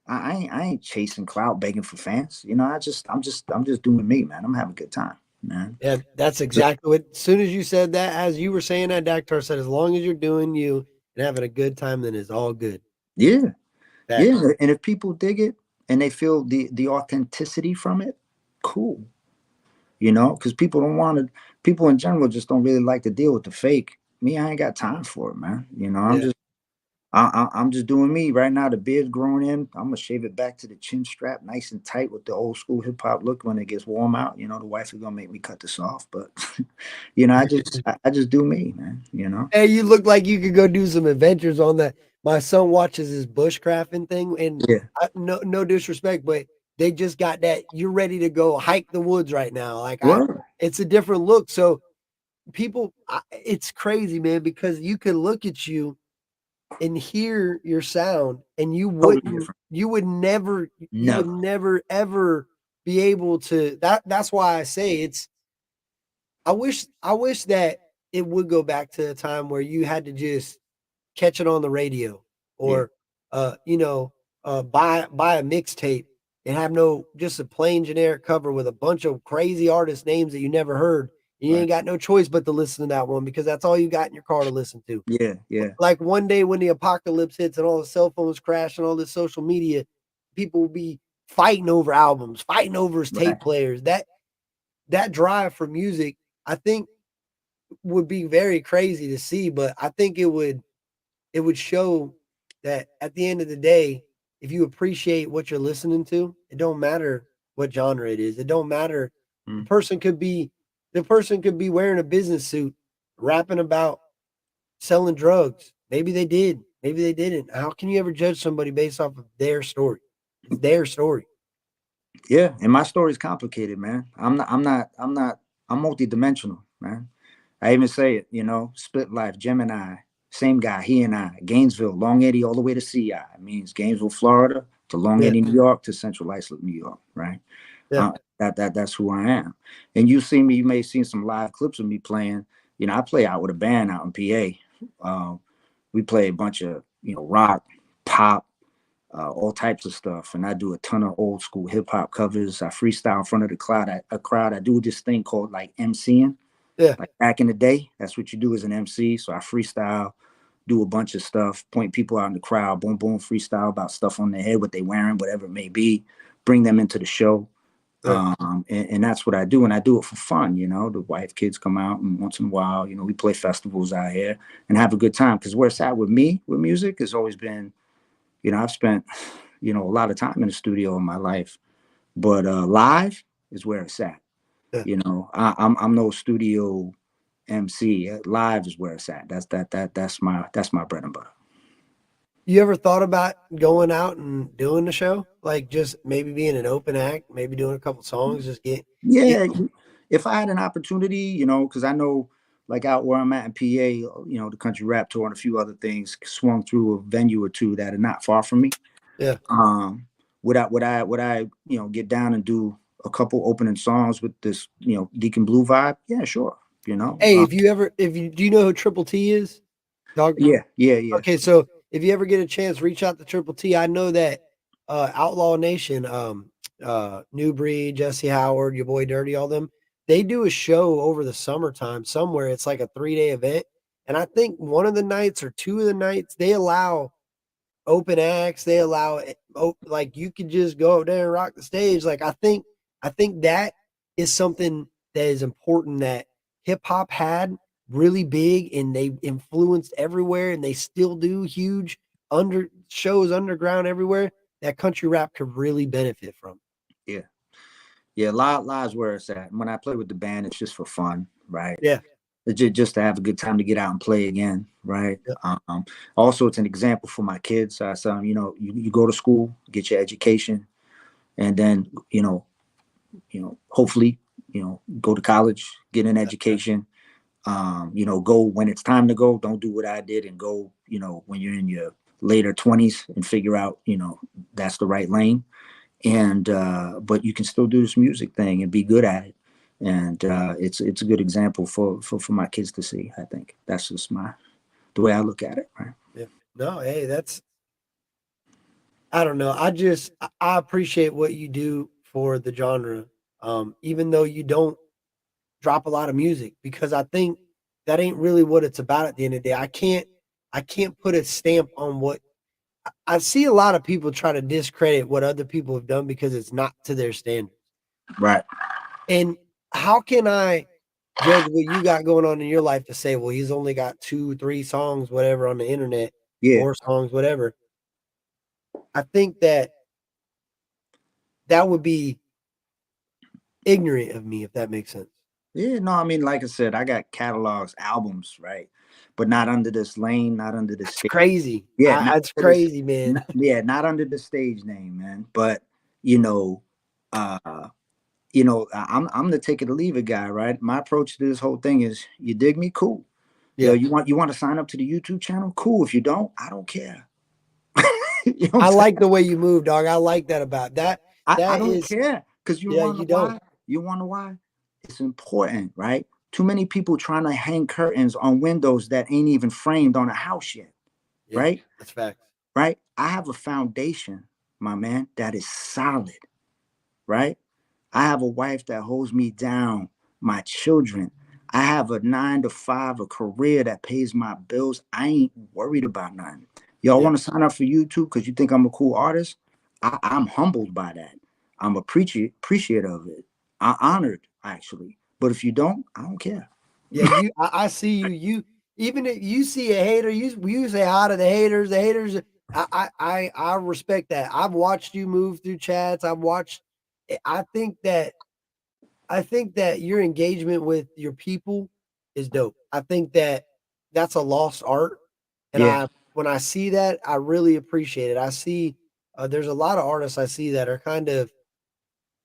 I ain't chasing clout, begging for fans. I'm just doing me, man. I'm having a good time, man. Yeah, that's So, exactly what. As soon as you said that, as you were saying that, Dactar said, as long as you're doing you and having a good time, then it's all good. yeah, Facts. yeah. And if people dig it and they feel the authenticity from it, cool. Because people in general just don't really like to deal with the fake. Me, I ain't got time for it, man. I'm Yeah. just I'm just doing me right now. The beard's growing in. I'm gonna shave it back to the chin strap, nice and tight with the old school hip hop look. When it gets warm out, the wife is gonna make me cut this off, but I just do me, man. Hey, you look like you could go do some adventures on that. My son watches his bushcrafting thing, and Yeah. no disrespect, but they just got that. You're ready to go hike the woods right now. Like Word. it's a different look. So it's crazy, man, because you can look at you and hear your sound, and Totally different. you would Never. never ever be able to. That's why I say it's. I wish that it would go back to a time where you had to just catch it on the radio Yeah. or buy a mixtape and have no just a plain generic cover with a bunch of crazy artist names that you never heard. And you Right. ain't got no choice but to listen to that one because that's all you got in your car to listen to. Yeah. Yeah. Like one day when the apocalypse hits and all the cell phones crash and all this social media, people will be fighting over albums, fighting over his Right. tape players. That drive for music, I think, would be very crazy to see, but I think it would show that at the end of the day, if you appreciate what you're listening to, it don't matter what genre it is. It don't matter. The Mm. person could be the person could be wearing a business suit, rapping about selling drugs. Maybe they did. Maybe they didn't. How can you ever judge somebody based off of their story? It's their story. Yeah. And my story's complicated, man. I'm multidimensional, man. I even say it, split life, Gemini, same guy, he and I, Gainesville, Long Eddie, all the way to CI. It means Gainesville, Florida, to Long Yeah. Eddie, New York, to Central Islip, New York, right? Yeah. That's who I am. And you may have seen some live clips of me playing. I play out with a band out in PA. We play a bunch of, rock, pop, all types of stuff. And I do a ton of old school hip hop covers. I freestyle in front of a crowd. I do this thing called like MCing. Yeah. Like back in the day, that's what you do as an MC. So I freestyle, do a bunch of stuff, point people out in the crowd, boom, boom, freestyle about stuff on their head, what they wearing, whatever it may be, bring them into the show. Yeah. And that's what I do. And I do it for fun. The wife, kids come out, and once in a while, we play festivals out here and have a good time. Because where it's at with me, with music, has always been, I've spent, a lot of time in the studio in my life. But live is where it's at. Yeah. You know, I'm no studio MC. Live is where it's at. That's my bread and butter. You ever thought about going out and doing the show? Like just maybe being an open act, maybe doing a couple songs, just get Yeah, if I had an opportunity, you know, because I know like out where I'm at in PA, you know, the country rap tour and a few other things swung through a venue or two that are not far from me. yeah. Um, would I, you know, get down and do a couple opening songs with this, you know, Decon Blue vibe? Yeah, sure. You know, Hey, if you do you know who Triple T is? Dog. yeah. Okay, so if you ever get a chance, reach out to Triple T. I know that Outlaw Nation, New Breed, Jesse Howard, your boy Dirty, all them, they do a show over the summertime somewhere. It's like a 3-day event. And I think one of the nights or two of the nights they allow open acts. They allow it, like you could just go up there and rock the stage. Like I think that is something that is important that hip hop had really big and they influenced everywhere and they still do huge under shows underground everywhere that country rap could really benefit from. Yeah, yeah. Live's where it's at. When I play with the band, it's just for fun, right? Yeah. It's just to have a good time to get out and play again, right? Yeah. Also, it's an example for my kids. So, you know, you go to school, get your education, and then, hopefully, you know, go to college, get an education. You know, go when it's time to go. Don't do what I did and go, you know, when you're in your later 20s and figure out, you know, that's the right lane. And but you can still do this music thing and be good at it. And it's a good example for my kids to see. I think that's just the way I look at it. Right. Yeah. No, hey, that's I don't know. I appreciate what you do for the genre. Even though you don't drop a lot of music because I think that ain't really what it's about at the end of the day. I can't put a stamp on what I see a lot of people try to discredit what other people have done because it's not to their standards. Right. And how can I judge what you got going on in your life to say, well, he's only got 2, 3 songs, whatever on the internet, Yeah. 4 songs, whatever. I think that that would be ignorant of me if that makes sense. Yeah. No, I mean, like I said, I got catalogs, albums, right, but not under this lane, not under the That's stage. crazy. Yeah, I not That's under this. crazy, man. Yeah, not under the stage name, man. But you know, uh, I'm the take it or leave it guy, right? My approach to this whole thing is, you dig me, cool. Yo, Yeah. you want to sign up to the YouTube channel, cool. If you don't, I don't care. You know what I'm I saying? like the way you move, dog. I like that about that. I That don't is, care because you yeah, want to you know don't. why? You want to know why? It's important, right? Too many people trying to hang curtains on windows that ain't even framed on a house yet, Yeah, right? that's facts. Right? I have a foundation, my man, that is solid, right? I have a wife that holds me down, my children. I have a 9 to 5, a career that pays my bills. I ain't worried about nothing. Y'all Yeah, want to sign up for YouTube because you think I'm a cool artist? I'm humbled by that. I'm appreciative of it. I'm honored, actually. But if you don't, I don't care. yeah. I see you. You even if you see a hater, you say hi to the haters. The haters. I respect that. I've watched you move through chats. I've watched. I think that I think that your engagement with your people is dope. I think that that's a lost art, and Yeah, I when I see that, I really appreciate it. I see there's a lot of artists I see that are kind of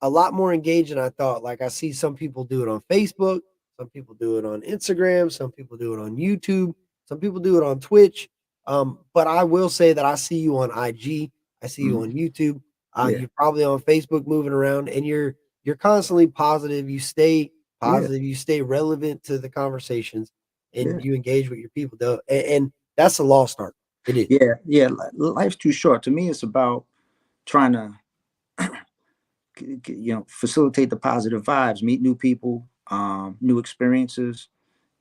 a lot more engaged than I thought. Like I see some people do it on Facebook, some people do it on Instagram, some people do it on YouTube, some people do it on Twitch. But I will say that I see you on IG, I see you mhm, on YouTube, yeah, you're probably on Facebook moving around, and you're constantly positive. You stay yeah, positive, you stay relevant to the conversations, yeah, and you engage with your people. Though, and that's a lost art. It is. yeah. Life's too short. To me, it's about trying to facilitate the positive vibes, meet new people, new experiences.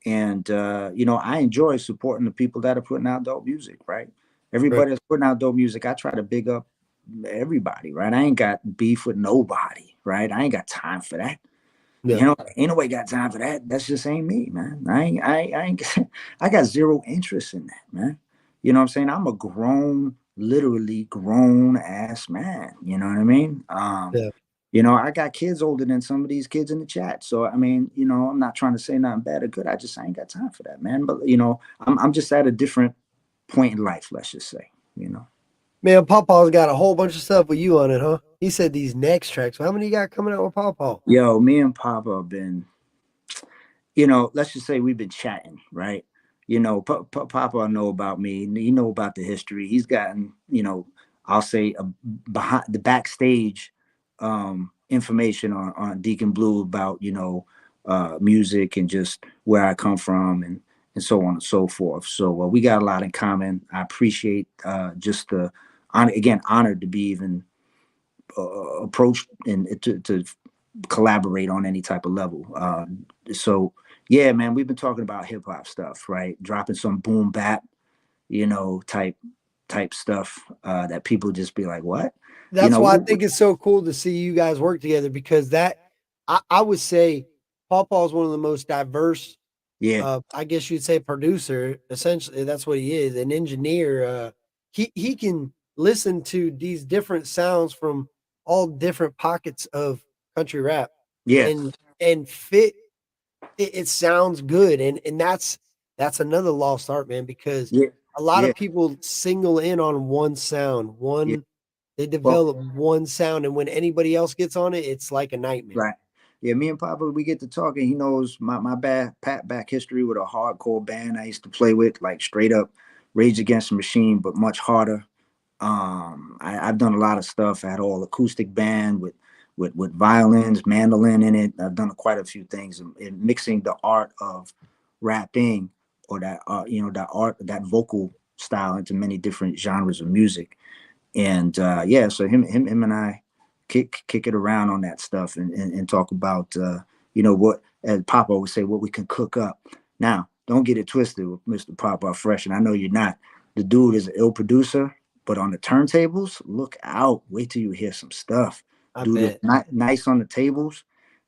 And I enjoy supporting the people that are putting out dope music, right? Right. Everybody that's putting out dope music, I try to big up everybody, right? I ain't got beef with nobody, right? I ain't got time for that. Yeah. Ain't nobody got time for that. That's just ain't me, man. I ain't I got zero interest in that, man. You know what I'm saying? I'm a grown, literally grown ass man. You know what I mean? Yeah. You know, I got kids older than some of these kids in the chat. So I mean, you know, I'm not trying to say nothing bad or good. I ain't got time for that, man. But you know, I'm just at a different point in life, let's just say, you know. Man, Pawpaw's got a whole bunch of stuff with you on it, huh? He said these next tracks. How many you got coming out with Pawpaw? Yo, me and Papa have been, you know, let's just say we've been chatting, right? You know, Papa know about me. He know about the history. He's gotten, you know, I'll say behind the backstage information on Decon Blu about, you know, music and just where I come from and so on and so forth. So we got a lot in common. I appreciate just the again honored to be even approached and to collaborate on any type of level. So yeah, man, we've been talking about hip hop stuff, right? Dropping some boom bap, you know, type stuff that people just be like, what? You That's know, why I think it's so cool to see you guys work together because I would say Pawpaw is one of the most diverse, yeah, I guess you'd say producer. Essentially, that's what he is, an engineer. He can listen to these different sounds from all different pockets of country rap yeah, and fit it sounds good, and that's another lost art, man, because yeah, a lot yeah, of people single in on one sound, yeah. they Well, develop one sound, and when anybody else gets on it, it's like a nightmare. right. Yeah, me and Papa, we get to talking. He knows my back history with a hardcore band I used to play with, like straight up Rage Against the Machine, but much harder. I've done a lot of stuff. I had all acoustic band with violins, mandolin in it. I've done quite a few things in mixing the art of rapping or that you know, that art, that vocal style into many different genres of music. And yeah, so him and I kick it around on that stuff and talk about you know, what, as Papa would say, what we can cook up. Now, don't get it twisted with Mr. Papa Fresh, and I know you're not. The dude is an ill producer, but on the turntables, look out. Wait till you hear some stuff. I Dude is bet. nice on the tables.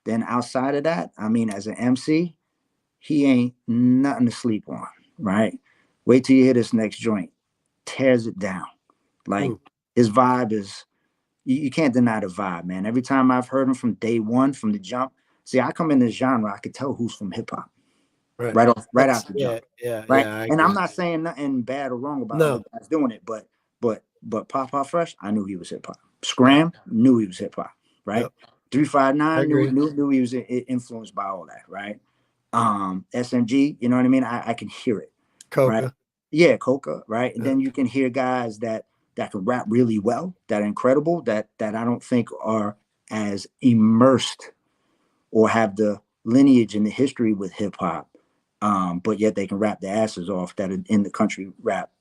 Then outside of that, I mean, as an MC, he ain't nothing to sleep on, right? Wait till you hear this next joint. Tears it down. Like Mm, his vibe is, you can't deny the vibe, man. Every time I've heard him from day one, from the jump. See, I come in this genre, I could tell who's from hip hop right. right out the jump, Yeah, yeah, right? yeah. I And I'm agree. not saying nothing bad or wrong about other No, guys doing it, but Pop Fresh, I knew he was hip hop. yep, Scram knew he was hip hop, right? yep. Three Five I Nine agree. knew he was influenced by all that, right? SMG, you know what I mean? I can hear it, right? Coca. Yeah, Coca, right? And Yep. then you can hear guys that can rap really well, that are incredible, that I don't think are as immersed or have the lineage and the history with hip hop, but yet they can rap their asses off that are in the country rap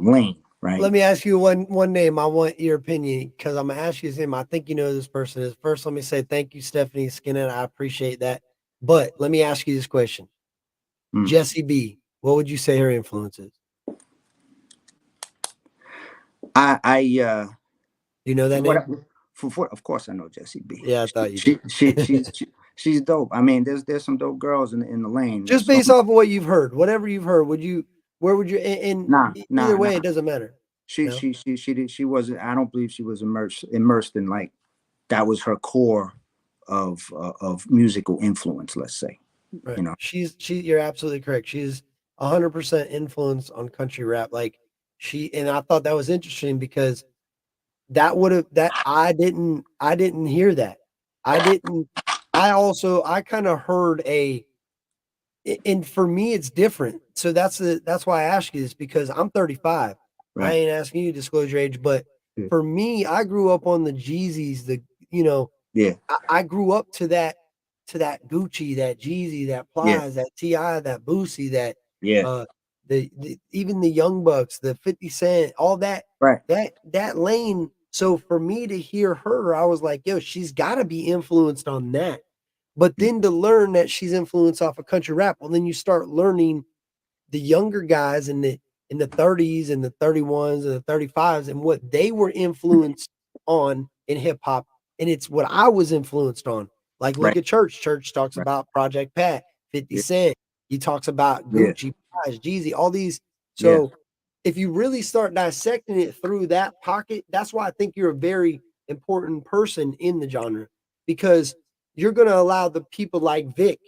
lane, right? Let me ask you one name. I want your opinion because I'm gonna ask you his name. I think you know who this person is. First, let me say thank you, Stephanie Skinner. I appreciate that. But let me ask you this question. Mm. Jessie B, what would you say her influence is? I Do you know for that what name? of course I know Jessie B. Yeah, I thought you did. She's dope. I mean, there's some dope girls in the lane. Just There's some based off of what you've heard, whatever you've heard, would you where would you either way, nah. it doesn't matter. No? She wasn't. I don't believe she was immersed in, like, that was her core of musical influence. Let's say, Right. you know. You're absolutely correct. She's 100% influence on country rap. Like and I thought that was interesting because that would have that I didn't hear that. I didn't I kind of heard and for me it's different. So that's why I ask you this because I'm 35. I Right. ain't asking you to disclose your age, but Yeah. for me, I grew up on the Jeezys, you know, Yeah. I grew up to that Gucci, that Jeezy, that Yeah. Plies, that Ti, that Boosie, that Yeah. uh the even the Young Bucks, the 50 Cent, all Right. that lane. So for me to hear her, I was like, yo, she's gotta be influenced on that. But Yeah. then to learn that she's influenced off of country rap, well, then you start learning the younger guys in the 30s and the 31s and the 35s and what they were influenced on in hip hop. And it's what I was influenced on. Like, look Right. at Church. Church talks Right. about Project Pat, 50 Yeah. Cent. He talks about Yeah. Gucci, Plies, Jeezy, all these. Yeah. So if you really start dissecting it through that pocket, that's why I think you're a very important person in the genre, because you're going to allow the people like Vic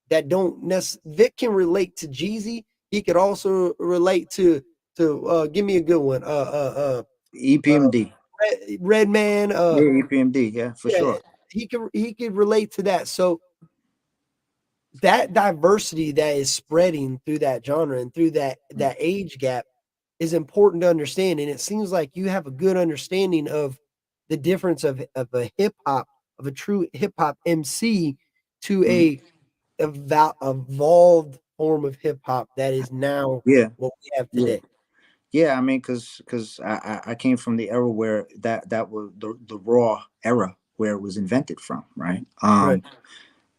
that don't necessarily, Vic can relate to Jeezy. He could also relate to give me a good one. Uh EPMD. Red Man, Yeah, EPMD. Yeah, for yeah, sure. he could relate to that. So that diversity that is spreading through that genre and through that age gap is important to understand. And it seems like you have a good understanding of the difference of a hip hop, of a true hip hop MC, to Mhm. evolved form of hip hop that is now Yeah, what we have yeah, today. yeah. I mean, because I came from the era where that was the raw era where it was invented from, right? Right.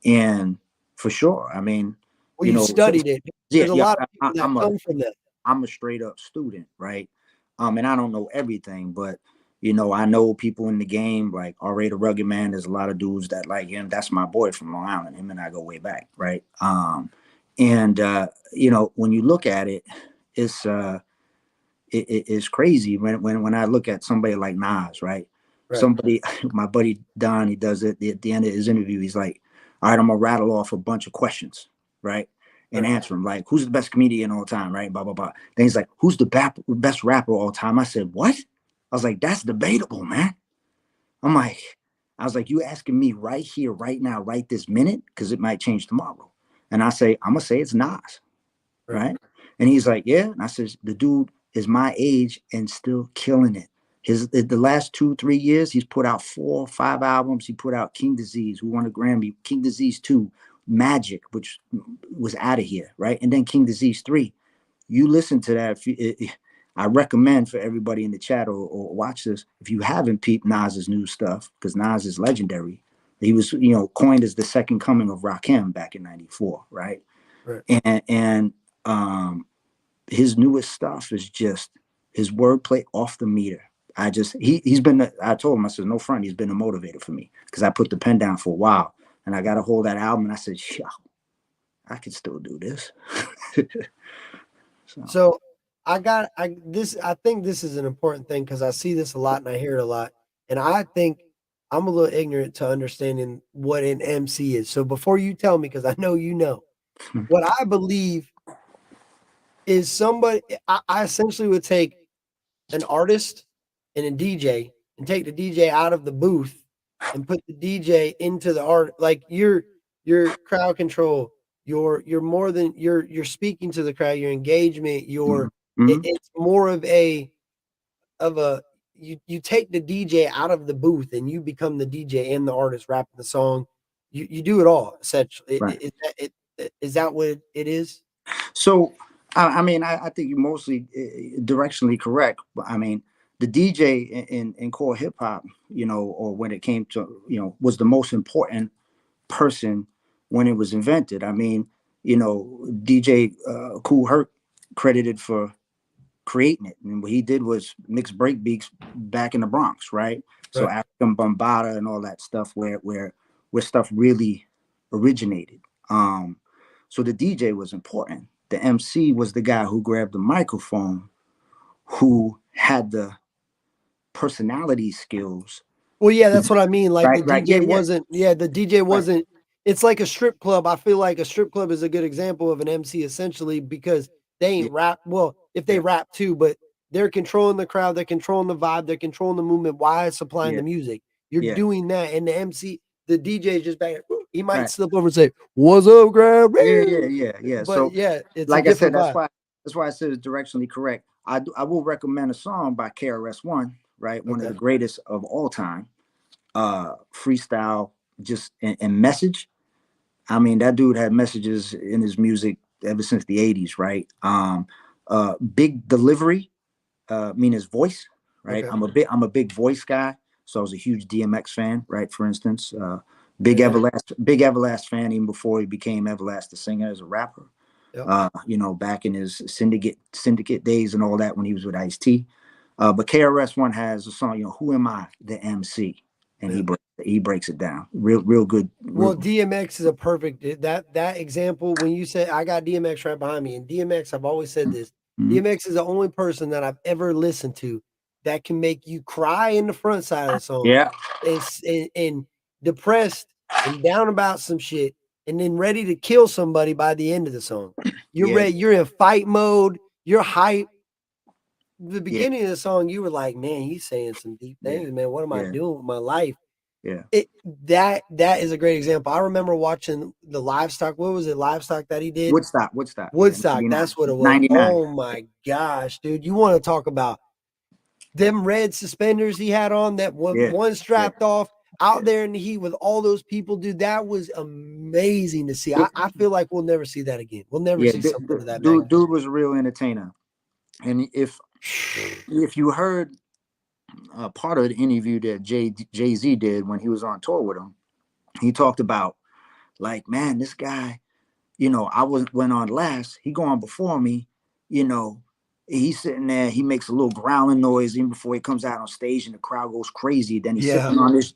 And for sure, I mean, Well, you studied it. yeah, There's a yeah. lot of people that I'm a come from that. straight up student, right? And I don't know everything, but I know people in the game like R.A. the Rugged Man. There's a lot of dudes that like him. That's my boy from Long Island. Him and I go way back, right? And when you look at it, it's it's crazy when I look at somebody like Nas, right? Right. Somebody, my buddy Don, he does it at the end of his interview. He's like, "All right, I'm gonna rattle off a bunch of questions, right, and Right. answer them. Like, who's the best comedian all time, right? Blah blah blah." Then he's like, "Who's the best rapper all time?" I said, "What?" I was like, "That's debatable, man." I'm like, I was like, "You asking me right here, right now, right this minute, because it might change tomorrow." And I say, "I'm gonna say it's Nas." Right. Right? And he's like, yeah. And I says, the dude is my age and still killing it. The last 2-3 years, he's put out 4 or 5 albums. He put out King Disease, who won a Grammy, King Disease 2, Magic, which was out of here, right? And then King Disease 3. You listen to that. I recommend for everybody in the chat or watch this, if you haven't peeped Nas's new stuff, because Nas is legendary. He was, coined as the second coming of Rakim back in '94, right? Right. And um, his newest stuff is just his wordplay off the meter. He's been, I told him, I said, no front, he's been a motivator for me because I put the pen down for a while and I got a hold of that album and I said, yeah, I can still do this. So, So I think this is an important thing because I see this a lot and I hear it a lot. And I think I'm a little ignorant to understanding what an MC is. So before you tell me, because I know you know, what I believe is somebody I essentially would take an artist and a DJ and take the DJ out of the booth and put the DJ into the art, like your crowd control, you're more than you're speaking to the crowd, your engagement, mm-hmm. your Mm-hmm. it's more of a you take the DJ out of the booth and you become the DJ and the artist rapping the song. You do it all essentially. Right. Is that what it is? So, I mean, I think you're mostly directionally correct. But I mean, the DJ in core hip hop, or when it came to, was the most important person when it was invented. I mean, DJ Kool Herc credited for creating it, and what he did was mix break beats back in the Bronx, right? So Right. African Bombada and all that stuff, where stuff really originated. So the DJ was important. The MC was the guy who grabbed the microphone, who had the personality skills. Well, yeah, that's what I mean, like, Right, right, yeah, yeah, the DJ right, wasn't it's like a strip club. I feel like a strip club is a good example of an MC essentially because they yeah, ain't rap well, if they yeah, rap too, but they're controlling the crowd, they're controlling the vibe, they're controlling the movement while supplying yeah, the music. You're yeah, doing that, and the MC, the DJ is just back there, he might right, slip over and say, "What's up, grab?" yeah, yeah, yeah, yeah. But, So, yeah, it's a like I said, different vibe. that's why I said it's directionally correct. I will recommend a song by KRS-One, right? One of Okay. the greatest of all time. Freestyle, just and message. I mean, that dude had messages in his music ever since the '80s, right? Big delivery, mean his voice, right? Okay. I'm a big voice guy, so I was a huge DMX fan, right? For instance, Yeah. Big Everlast fan even before he became Everlast the singer as a rapper. Yep. Back in his syndicate days and all that when he was with Ice T. But KRS-One has a song, "Who Am I?" The MC, and Yeah. he breaks it down, real good. Well, DMX is a perfect that example when you said I got DMX right behind me, and DMX, I've always said this. Mhm. DMX is the only person that I've ever listened to that can make you cry in the front side of the song Yeah. and depressed and down about some shit and then ready to kill somebody by the end of the song. You're Yeah. ready, you're in fight mode, you're hype. The Yeah. beginning of the song, you were like, man, he's saying some deep Yeah. things, man. What am I Yeah. doing with my life? Yeah. That is a great example. I remember watching the livestock. What was it? Livestock that he did? Woodstock. Yeah. Woodstock. 99. That's what it was. 99. Oh my gosh, dude. You want to talk about them red suspenders he had on that Yeah. one Yeah. strapped off out there in the heat with all those people, dude. That was amazing to see. I feel like we'll never see that again. We'll never Yeah. see something of that magnitude. Dude was a real entertainer. And if you heard part of the interview that Jay Z did when he was on tour with him, he talked about like, man, this guy, I went on last. He going before me, you know. He's sitting there. He makes a little growling noise even before he comes out on stage, and the crowd goes crazy. Then he's Yeah,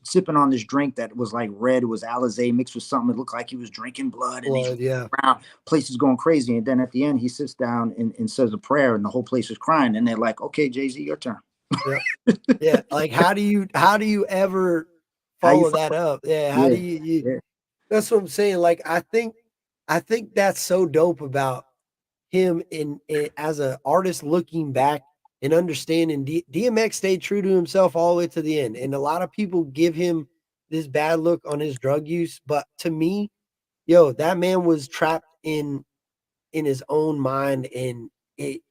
sipping on this drink that was like red. It was Alizé mixed with something. It looked like he was drinking blood, and he's blood. Yeah, around. Place is going crazy. And then at the end, he sits down and says a prayer, and the whole place is crying. And they're like, "Okay, Jay-Z, your turn." yeah, yeah. Like, how do you ever How you? follow that up? Yeah, how do Yeah, you? yeah, That's what I'm saying. Like, I think that's so dope about him in as an artist looking back and understanding DMX stayed true to himself all the way to the end. And a lot of people give him this bad look on his drug use, but to me, yo, that man was trapped in his own mind, and it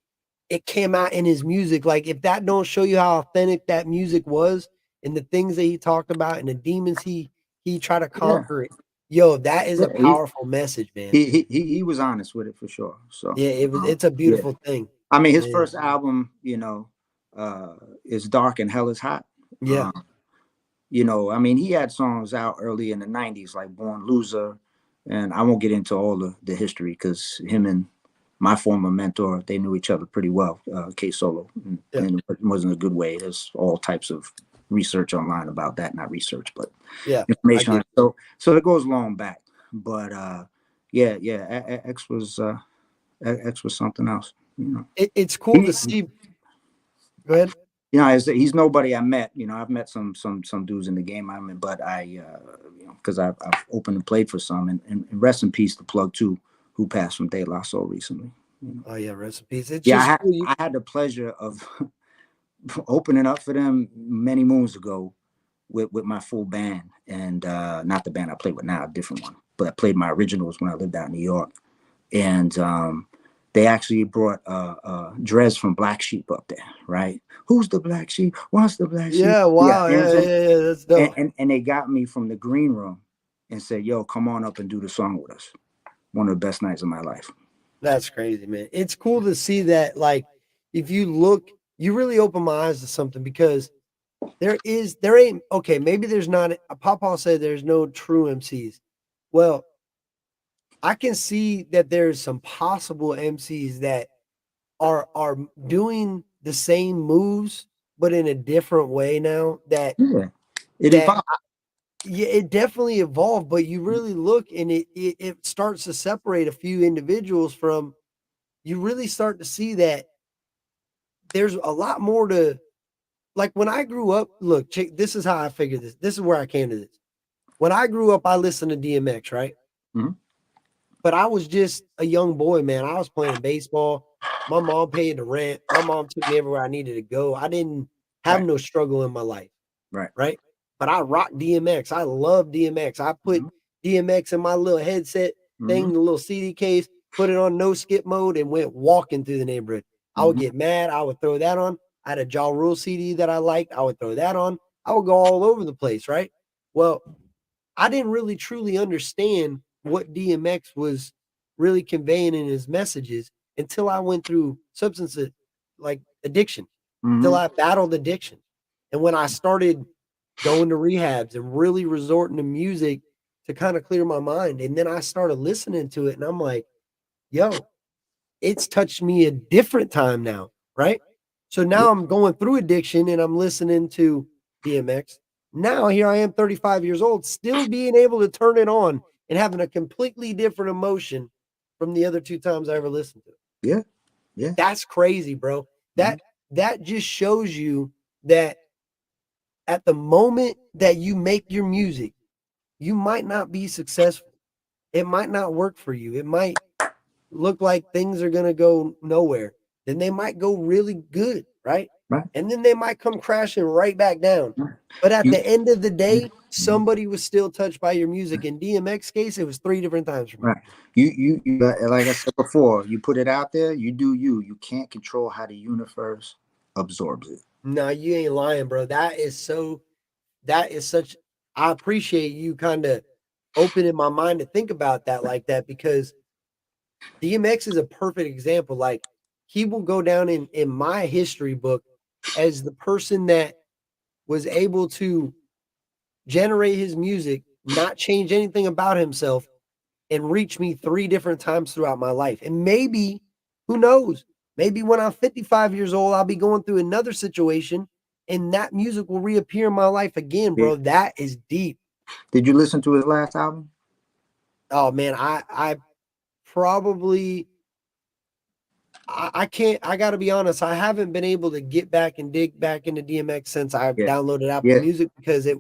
came out in his music. Like, if that don't show you how authentic that music was and the things that he talked about and the demons he tried to yeah. conquer it, yo, that is Yeah, a powerful message, man. he was honest with it for sure. So Yeah, it's a yeah. beautiful thing. I mean, his Yeah. first album, is dark and hell is hot. Yeah. Um, I mean, he had songs out early in the '90s like "Born Loser," and I won't get into all the history because him and my former mentor, they knew each other pretty well, K Solo, Yeah. and it wasn't a good way. There's all types of research online about that, not research, but Yeah. I information on get it. So it goes long back, but yeah, X was something else. it. It's cool to He, see. Go ahead. he's nobody I met. I've met some dudes in the game I'm in, but because I've opened and played for some, and rest in peace, the plug too, who passed from De La Soul recently. Oh yeah, rest in peace. It's Yeah, just cool. I had the pleasure of opening up for them many moons ago with my full band, and not the band I play with now, a different one, but I played my originals when I lived out in New York, and they actually brought Drez from Black Sheep up there, right? Who's the Black Sheep? What's the Black Sheep? Yeah, Yeah, wow, you know what I'm yeah, saying? yeah, yeah. That's dope. And they got me from the green room and said, "Yo, come on up and do the song with us." One of the best nights of my life. That's crazy, man. It's cool to see that. Like, if you look, you really open my eyes to something because there ain't okay. Maybe there's not. Papa said there's no true MCs. Well, I can see that there's some possible MCs that are doing the same moves, but in a different way now. Yeah, it That evolved. Yeah, it definitely evolved, but you really look and it starts to separate a few individuals from. You really start to see that there's a lot more to like when I grew up. Look, check, this is how I figured this. This is where I came to this. When I grew up, I listened to DMX, right? Mhm. But I was just a young boy, man. I was playing baseball. My mom paid the rent. My mom took me everywhere I needed to go. I didn't have Right, no struggle in my life, right. right? But I rocked DMX. I love DMX. I put Hmm. DMX in my little headset Hmm. thing, the little CD case, put it on no skip mode, and went walking through the neighborhood. I would Hmm. get mad. I would throw that on. I had a Ja Rule CD that I liked. I would throw that on. I would go all over the place, right? Well, I didn't really truly understand what DMX was really conveying in his messages until I went through like addiction, till Hmm. I battled addiction. And when I started going to rehabs and really resorting to music to kind of clear my mind, and then I started listening to it, and I'm like, yo, it's touched me a different time now, right? So Yeah, now I'm going through addiction and I'm listening to DMX. Now here I am 35 years old, still being able to turn it on and having a completely different emotion from the other two times I ever listened to it. yeah, yeah. That's crazy, bro. Mhm. That just shows you. that at the moment that you make your music, you might not be successful. It might not work for you. It might look like things are going to go nowhere. Then they might go really good, right? Right. And then they might come crashing right back down. Right. But at You, the end of the day, Mhm. somebody was still touched by your music. In DMX case, it was 3 different times for me. Right. Like I said before, you put it out there, you do you. You can't control how the universe absorbs it. No, you ain't lying, bro. That is such, I appreciate you kind of opening my mind to think about that like that, because DMX is a perfect example. Like, he will go down in my history book as the person that was able to generate his music, not change anything about himself, and reach me 3 different times throughout my life. And maybe, who knows? Maybe when I'm 55 years old, I'll be going through another situation and that music will reappear in my life again, Yeah. bro. That is deep. Did you listen to his last album? Oh man, I probably I can't, I gotta be honest, I haven't been able to get back and dig back into DMX since I Yeah. downloaded Apple Yeah. Music, because it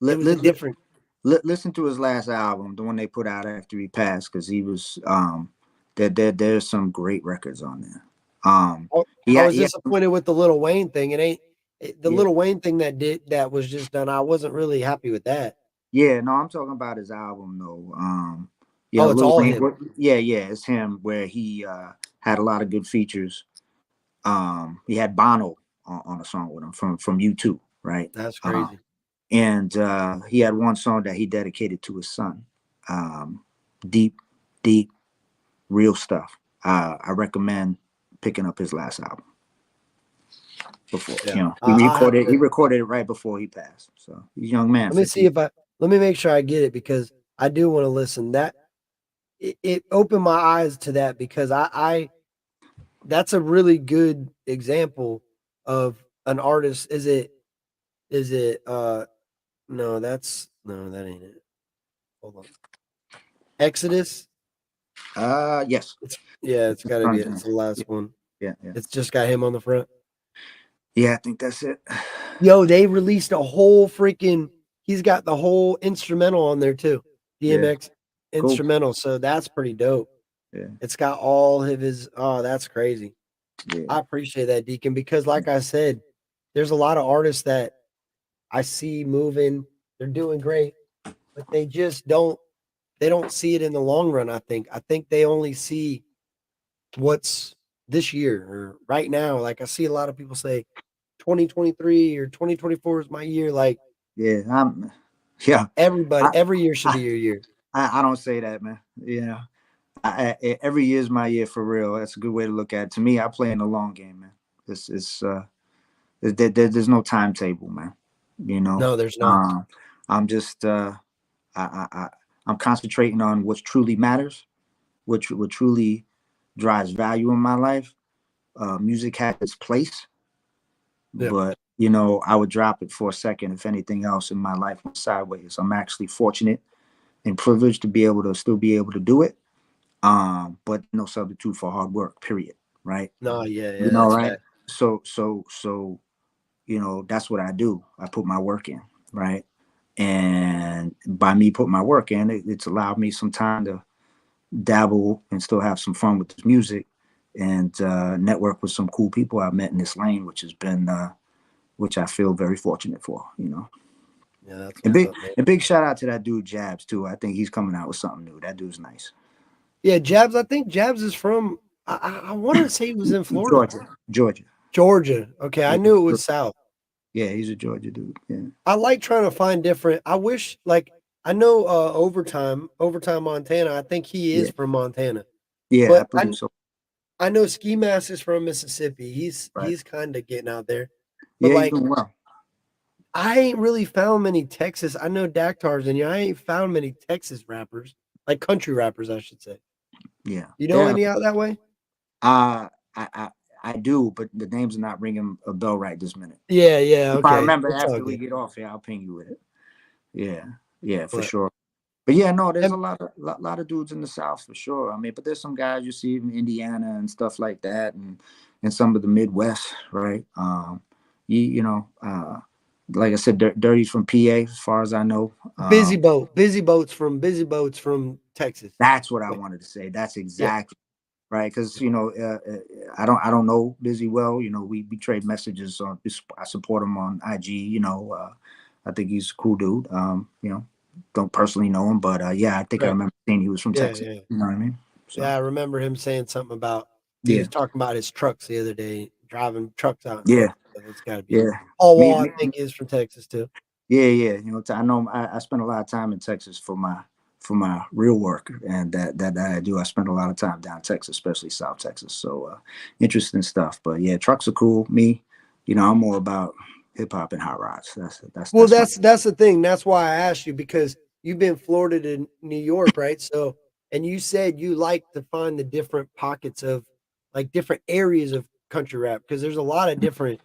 Let, was a let, let, different. listen to his last album, the one they put out after he passed, because he was there's some great records on there. I was He had disappointed with the Little Wayne thing. The yeah. Little Wayne thing that was just done. I wasn't really happy with that. Yeah, no, I'm talking about his album though. Oh, it's Lil all Wayne. him. Yeah, it's him where he had a lot of good features. He had Bono on a song with him from U2, right? That's crazy. And he had one song that he dedicated to his son. Um, deep, deep, real stuff. I recommend picking up his last album before. Yeah, I have He to. recorded it right before he passed. So he's a young man, Let me see 50. if I. Let me make sure I get it, because I do want to listen. That it opened my eyes to that, because I that's a really good example of an artist. Is it no, no, that ain't it. Hold on. Exodus? Yes. Yeah, it's gotta be it. Yeah, It's the last one. yeah. It's just got him on the front. Yeah, I think that's it. Yo, they released a whole freaking, he's got the whole instrumental on there too. Yeah, DMX cool. instrumental. So that's pretty dope. Yeah, It's got all of his, oh, that's crazy. yeah, I appreciate that, Deacon, because like I said, there's a lot of artists that I see moving, they're doing great, but they don't see it in the long run, I think. I think they only see what's this year or right now. Like, I see a lot of people say 2023 or 2024 is my year. Like, yeah. Yeah. everybody, I, every year should I, be your year. I don't say that, man. You know, every year is my year for real. That's a good way to look at it. To me, I play in the long game, man. It's there's no timetable, man. You know, No, there's not. um, I'm just I'm concentrating on what truly matters, what truly drives value in my life. Music has its place, Yeah. but I would drop it for a second if anything else in my life went sideways. I'm actually fortunate and privileged to be able to still be able to do it. But no substitute for hard work, period. Right. No, yeah, yeah, that's Right. fact. So that's what I do. I put my work in, right? And by me putting my work in, it's allowed me some time to dabble and still have some fun with this music and network with some cool people I've met in this lane, which has been which I feel very fortunate for. Yeah, that's And what's big up, man. and big shout out to that dude Jabs too. I think he's coming out with something new. That dude's nice. Yeah, Jabs, I think Jabs is from, I want to say he was in Florida. Georgia. Georgia. Okay, I Yeah, knew it was South. yeah, he's a Georgia dude. Yeah, I like trying to find different, I wish, like, I know Overtime Montana. I think he is yeah, from Montana. yeah. I But believe so. I know Ski Mask is from Mississippi. Right. He's kind of getting out there. But Yeah, he's like, doing well. I ain't really found many Texas. I know Dactars, and I ain't found many Texas rappers, like country rappers, I should say. Yeah, You know yeah. any out that way? I do, but the names are not ringing a bell right this minute. Yeah, yeah, If I okay. remember It's all after we good. get off here, I'll ping you with it. Yeah, yeah, for But sure. But yeah, no, there's a and lot of dudes in the South for sure. I mean, but there's some guys you see in Indiana and stuff like that, and some of the Midwest, right? you know, like I said, Dirty's from PA, as far as I know. Busy Boats from Texas. That's what I Right. wanted to say. That's Yeah. exactly right. Because I don't know Busy well. We trade messages on. I support him on IG. I think he's a cool dude. Don't personally know him, but yeah, I think I Right. remember saying he was from Yeah. Texas. Yeah. You know what I mean? So Yeah. I remember him saying something about he yeah, was talking about his trucks the other day, driving trucks out in yeah, Texas. So it's got to be yeah. Paul Me, Wall. I me, think is from Texas too. yeah, yeah. I know I spent a lot of time in Texas for my real work, and that I do. I spend a lot of time down Texas, especially South Texas. So interesting stuff. But yeah, trucks are cool. Me, I'm more about hip hop and hot rods. Well, That's my that's the thing. That's why I asked you because you've been Florida to New York, right? So, and you said you like to find the different pockets of like different areas of country rap because there's a lot of different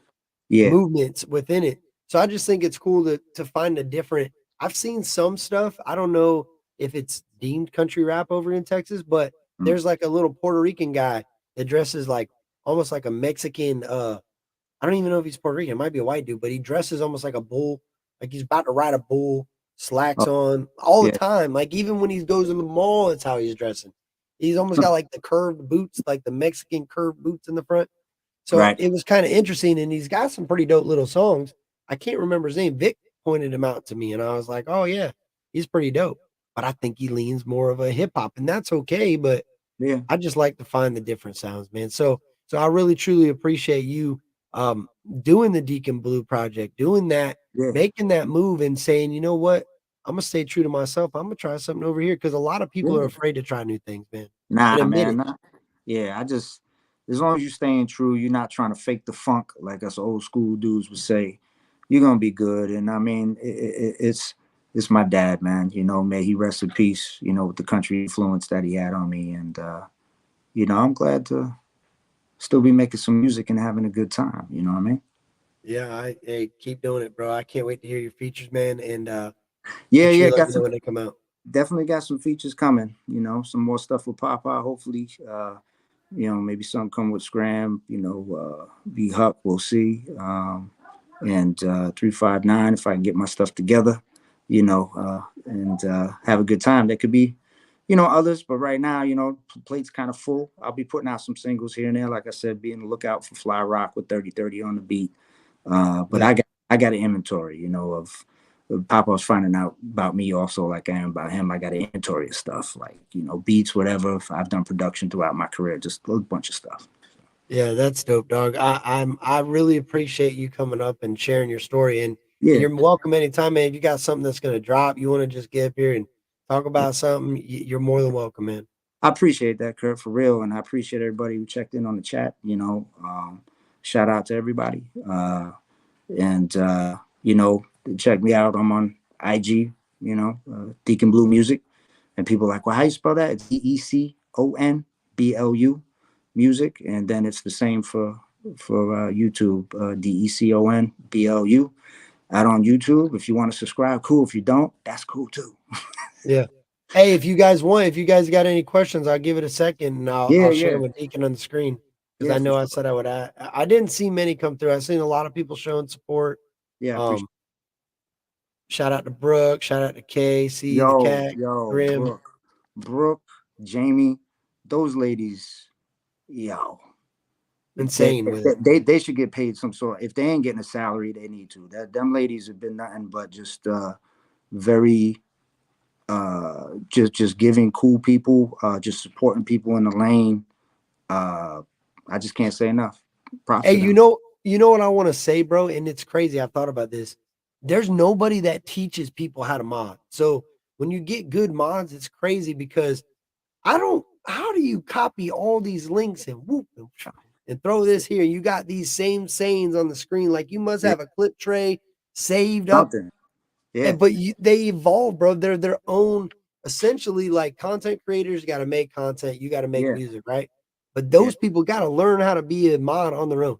yeah. movements within it. So I just think it's cool to find a different. I've seen some stuff. I don't know if it's deemed country rap over in Texas, but Mm, there's like a little Puerto Rican guy that dresses like almost like a Mexican I don't even know if he's Puerto Rican. It might be a white dude, but he dresses almost like a bull, like he's about to ride a bull, slacks oh on all the yeah. time. Like even when he goes in the mall, that's how he's dressing. He's almost got like the curved boots, like the Mexican curved boots in the front. So Right. it was kind of interesting, and he's got some pretty dope little songs. I can't remember his name. Vic pointed him out to me, and I was like, "Oh yeah, he's pretty dope." But I think he leans more of a hip hop, and that's okay. But Yeah. I just like to find the different sounds, man. So I really truly appreciate you um doing the Deacon Blue project, doing that, Yeah. making that move and saying, you know what? I'm gonna stay true to myself. I'm gonna try something over here because a lot of people are Yeah. afraid to try new things, man. And Nah, admit man. it. Nah. Yeah. As long as you're staying true, you're not trying to fake the funk, like us old school dudes would say, you're gonna be good. And I mean, it's my dad, man. May he rest in peace. With the country influence that he had on me, and I'm glad to still be making some music and having a good time. You know what I mean? Yeah, I hey, keep doing it, bro. I can't wait to hear your features, man, and Yeah, make sure yeah. you let Got me know some when they come out. Definitely got some features coming. Some more stuff will pop out. Hopefully, maybe something come with Scram. B Huck. We'll see. And 359 if I can get my stuff together. And have a good time. There could be, others, but right now, plate's kind of full. I'll be putting out some singles here and there. Like I said, be on the lookout for Fly Rock with 3030 on the beat. But Yeah. I got an inventory, of Papa's finding out about me also like I am about him. I got an inventory of stuff like, beats, whatever. I've done production throughout my career, just a bunch of stuff. Yeah, that's dope, dog. I really appreciate you coming up and sharing your story and Yeah. you're welcome anytime, man. If you got something that's gonna drop, you want to just get up here and talk about something, you're more than welcome, man. I appreciate that, Kurt, for real. And I appreciate everybody who checked in on the chat, shout out to everybody. And check me out. I'm on IG, Decon Blue Music. And people are like, well, how you spell that? It's DECONBLU music. And then it's the same for YouTube, DECONBLU. Out on YouTube. If you want to subscribe, cool. If you don't, that's cool too. Yeah. Hey, if you guys want, if you guys got any questions, I'll give it a second and Yeah, I'll share yeah, them with Deacon on the screen because yeah, I for know I sure. said I would. I didn't see many come through. I've seen a lot of people showing support. Yeah, I appreciate. Um, Shout out to Brooke, shout out to KC, the Yo, cat, yo, Grim, Brooke, Jamie, those ladies, yo, they, insane with they it. they should get paid some sort. If they ain't getting a salary, they need to. That them ladies have been nothing but just very just giving cool people, just supporting people in the lane. Uh, I just can't say enough. Props Hey, to them. you know what I want to say, bro? And it's crazy. I've thought about this. There's nobody that teaches people how to mod. So when you get good mods, it's crazy because I don't. How do you copy all these links and whoop and throw this here? You got these same sayings on the screen. Like you must Yeah, have a clip tray saved up. something. Yeah, But they evolve, bro. They're their own. Essentially, like content creators, got to make content. You got to make yeah, music, right? But yeah. those people got to learn how to be a mod on their own.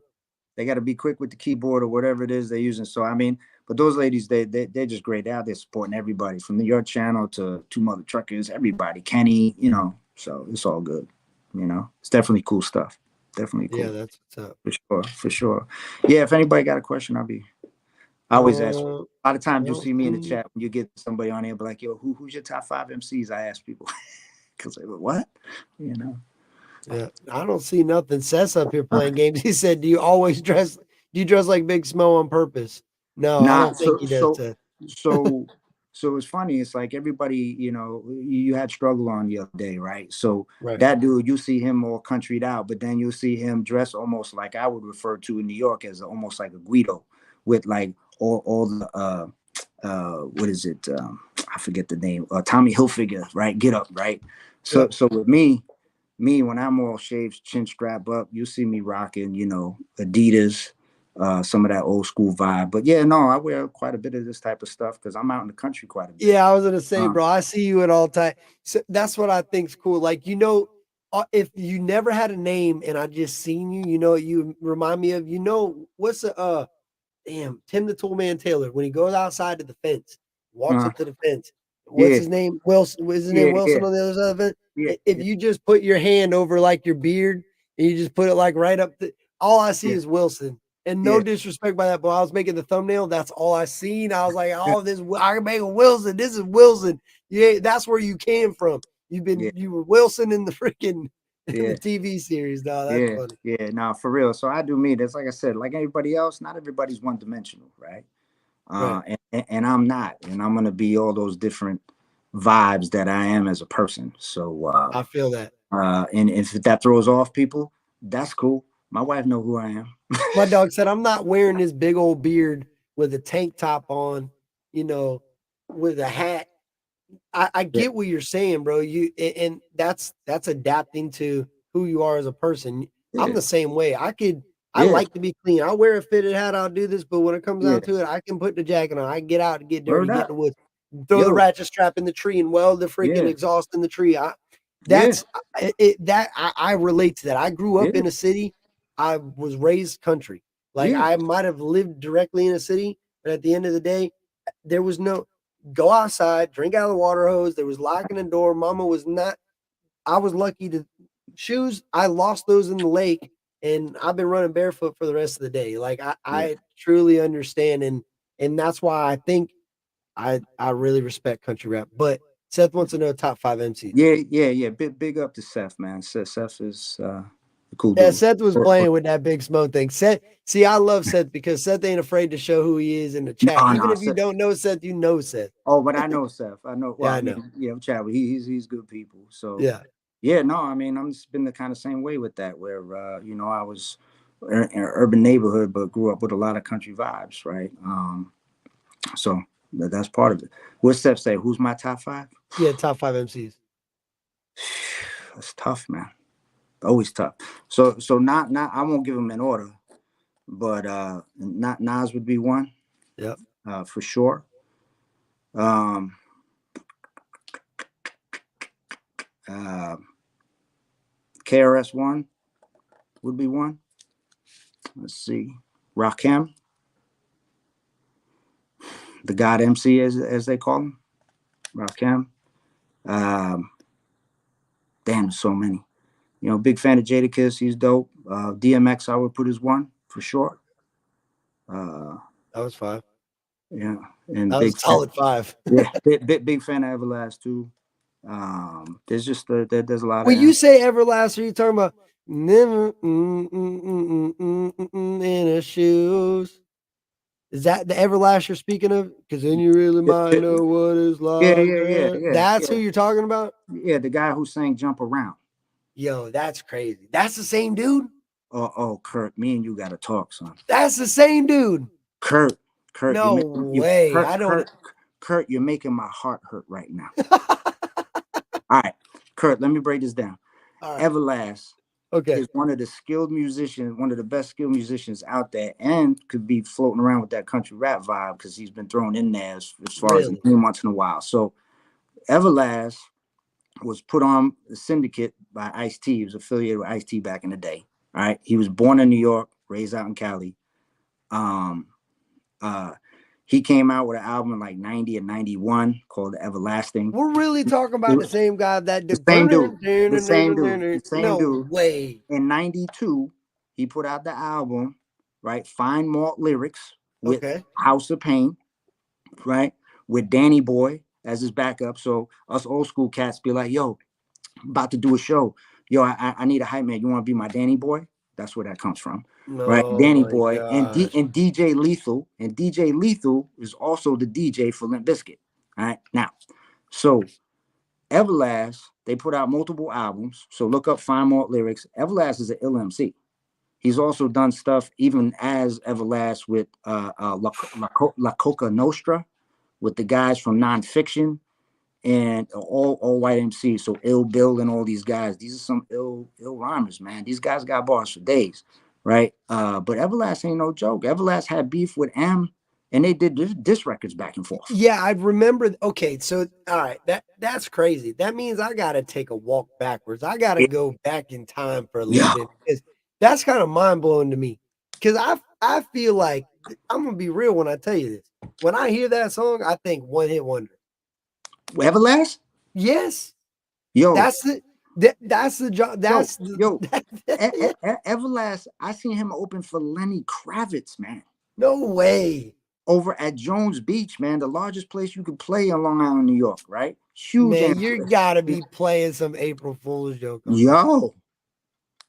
They got to be quick with the keyboard or whatever it is they're using. So I mean, but those ladies, they're just great. They're out there supporting everybody from your channel to Two Mother Truckers, everybody, Kenny, So it's all good. It's definitely cool stuff. Definitely Yeah, cool. that's what's up. For sure. For sure. Yeah. If anybody got a question, I always ask. A lot of I times you'll don't see me in the see. chat when you get somebody on there, be like, yo, who's your top 5 MCs? I ask people. Because like, what? You know. Yeah, I don't see nothing. Seth's up here playing games. He said, "Do you always dress? Do you dress like Big Smo on purpose?" No, I Nah, don't think so he does, so Seth. so so it's funny. It's like everybody, you had struggle on the other day, right? So Right. that dude, you see him all countryed out, but then you see him dressed almost like I would refer to in New York as almost like a Guido, with like all the what is it? I forget the name. Tommy Hilfiger, right? Get up, right? So Yep. so with me when I'm all shaved, chin strap up, you see me rocking, Adidas, some of that old school vibe. But yeah, no, I wear quite a bit of this type of stuff because I'm out in the country quite a bit. Yeah, I was gonna say, Uh, bro. I see you at all time. So that's what I think's cool. Like, if you never had a name and I just seen you, you remind me of, what's the damn, Tim the Toolman Taylor, when he goes outside to the fence, walks uh, up to the fence. What's yeah, his name? Wilson. What's his name? yeah, Wilson yeah, on the other side of the fence. yeah, If yeah, you just put your hand over like your beard and you just put it like right up all I see yeah, is Wilson. And no yeah, disrespect by that, but I was making the thumbnail. That's all I seen. I was like, oh, I can make a Wilson. This is Wilson. Yeah, that's where you came from. yeah, You were Wilson in the freaking in the yeah, TV series. Dog, that's yeah, funny. yeah. No, for real. So I do me. That's like I said, like everybody else. Not everybody's one dimensional, right? Right. And I'm not, and I'm gonna be all those different vibes that I am as a person. So I feel that. and if that throws off people, that's cool. My wife know who I am. My dog said, I'm not wearing this big old beard with a tank top on, you know, with a hat. I Yeah, get what you're saying, bro. And that's adapting to who you are as a person. I'm yeah, the same way. I yeah, like to be clean. I'll wear a fitted hat, I'll do this, but when it comes yeah. down to it, I can put the jacket on. I can get out and get dirty, Word get in up, the woods, throw the yo, ratchet strap in the tree and weld the freaking yeah, exhaust in the tree. yeah, That's I relate to that. I grew up yeah, in a city. I was raised country. Like yeah, I might have lived directly in a city, but at the end of the day, there was no go outside, drink out of the water hose. There was locking the door. Mama was not. I was lucky to shoes. I lost those in the lake, and I've been running barefoot for the rest of the day. Like yeah, I truly understand, and that's why I think I really respect country rap. But Seth wants to know top 5 MCs. yeah, yeah, yeah. Big up to Seth, man. Seth is a cool Yeah, dude. Seth was playing with that big smoke thing. Seth, see, I love Seth because Seth ain't afraid to show who he is in the chat. No, Even no, if you Seth. don't know Seth, you know Seth. Oh, but I know Seth. I know. Well, Yeah, I I know. mean, Chad. He's good people. So Yeah. yeah, no, I mean, I'm just been the kind of same way with that, where I was in an urban neighborhood, but grew up with a lot of country vibes, right? So that's part of it. What Steph say? Who's my top five? Yeah, top 5 MCs. That's tough, man. Always tough. So not I won't give them in order, but not Nas would be one, Yep. for sure. Um, uh, KRS One would be one. Let's see, Rakim, the God MC as they call him, Rakim. Um, damn, so many. Big fan of Jadakiss. He's dope. DMX, I would put as one for sure. Uh, That was 5. yeah, and That was big a fan. solid 5. Yeah, big fan of Everlast too. There's just there's a lot of When you say Everlast, are you talking about never in her shoes? Is that the Everlast you're speaking of? Because then you really might know what it's yeah, like. yeah, yeah, yeah, That's who yeah, you're talking about? yeah. The guy who sang "Jump Around." Yo, that's crazy. That's the same dude? Oh, Kurt, me and you got to talk, son. That's the same dude. Kurt, Kurt, No way. I don't. Kurt, you're making my heart hurt right now. All right, Kurt, let me break this down. All right. Everlast Okay. is one of the skilled musicians, one of the best skilled musicians out there, and could be floating around with that country rap vibe because he's been thrown in there as far as a Really? name once in a while. So Everlast was put on the syndicate by Ice-T. He was affiliated with Ice-T back in the day. All right. He was born in New York, raised out in Cali. Um, uh, He came out with an album in like 90 and 91 called Everlasting. We're really talking about the same guy that The did. same dude. The same dude. The same No dude. way. In 92, he put out the album, right? Fine Malt Lyrics with Okay. House of Pain, right? With Danny Boy as his backup. So us old school cats be like, yo, I'm about to do a show. Yo, I need a hype man. You want to be my Danny Boy? That's where that comes from. Right? Oh Danny my Boy gosh. and DJ Lethal. And DJ Lethal is also the DJ for Limp Bizkit. All right. Now, so Everlast, they put out multiple albums. So look up Fine Malt Lyrics. Everlast is an ill MC. He's also done stuff even as Everlast with La Coca Nostra, with the guys from Nonfiction and all white MCs. So Ill Bill and all these guys. These are some ill rhymers, man. These guys got bars for days, right? But Everlast ain't no joke. Everlast had beef with M, and they did diss records back and forth. Yeah, I remember. Okay, so all right, that's crazy. That means I got to take a walk backwards. I got to go back in time for a little Yeah, bit because that's kind of mind blowing to me. Because I feel like I'm gonna be real when I tell you this. When I hear that song, I think one hit wonder. Everlast. Yes, Yo, that's the that's the job. That's the yeah. Everlast. I seen him open for Lenny Kravitz, man. No way. Over at Jones Beach, man, the largest place you could play in Long Island, New York, right? Huge. Man, you gotta be playing some April Fool's joke on that. Yo,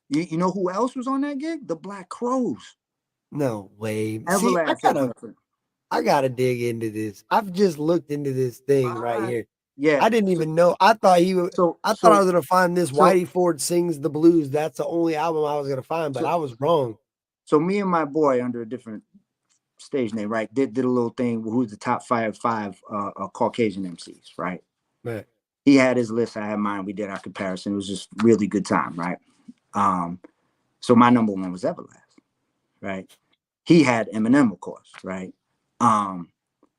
you know who else was on that gig? The Black Crows. No way. See, Everlast. I gotta dig into this. I've just looked into this thing right here. Yeah. I didn't even know. I thought I thought I was gonna find this Whitey Ford Sings the Blues. That's the only album I was gonna find, but I was wrong. So me and my boy, under a different stage name, right, did a little thing. Who's the top five Caucasian MCs, right? Right. He had his list, I had mine. We did our comparison. It was just really good time, right? So my number one was Everlast, right? He had Eminem, of course, right?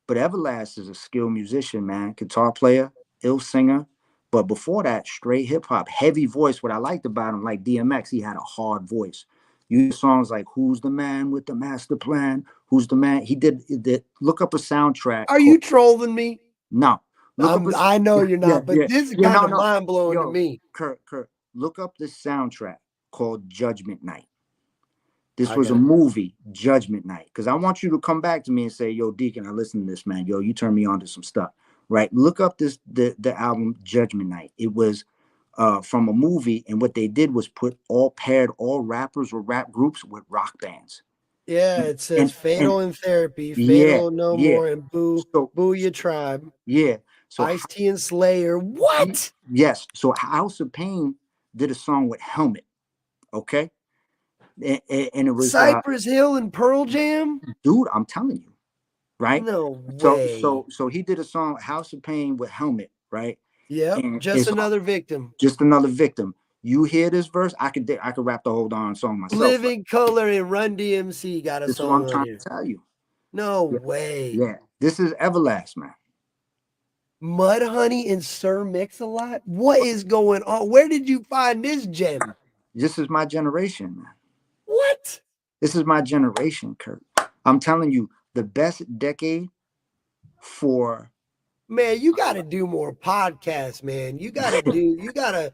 But Everlast is a skilled musician, man. Guitar player, ill singer. But before that, straight hip hop, heavy voice. What I liked about him, like DMX, he had a hard voice. You songs like "Who's the Man with the Master Plan?" "Who's the Man?" He did. Look up a soundtrack. Are you trolling me? No. I know you're not, but this is kind of mind blowing to me. Kurt, look up this soundtrack called Judgment Night. This was a movie, Judgment Night. Because I want you to come back to me and say, yo, Decon, I listened to this, man. Yo, you turned me on to some stuff. Right? Look up the album Judgment Night. It was from a movie, and what they did was paired all rappers or rap groups with rock bands. Yeah, it says Fatal in Therapy, Fatal No More, and Boo Your Tribe. Yeah. So Ice-T and Slayer. What? Yes. So House of Pain did a song with Helmet. Okay. And it was Cypress Hill and Pearl Jam. Dude, I'm telling you, right? No way. So he did a song House of Pain with Helmet, right? Yeah, just another victim. Just another victim. You hear this verse, I could rap the whole darn song myself. Living Color and Run DMC got a song. This is what I'm trying to tell you. No way. Yeah, this is Everlast, man. Mudhoney and Sir Mix-a-Lot. What is going on? Where did you find this gem? This is my generation, man. What? This is my generation, Kurt. I'm telling you, the best decade for. Man, you got to do more podcasts, man. You got to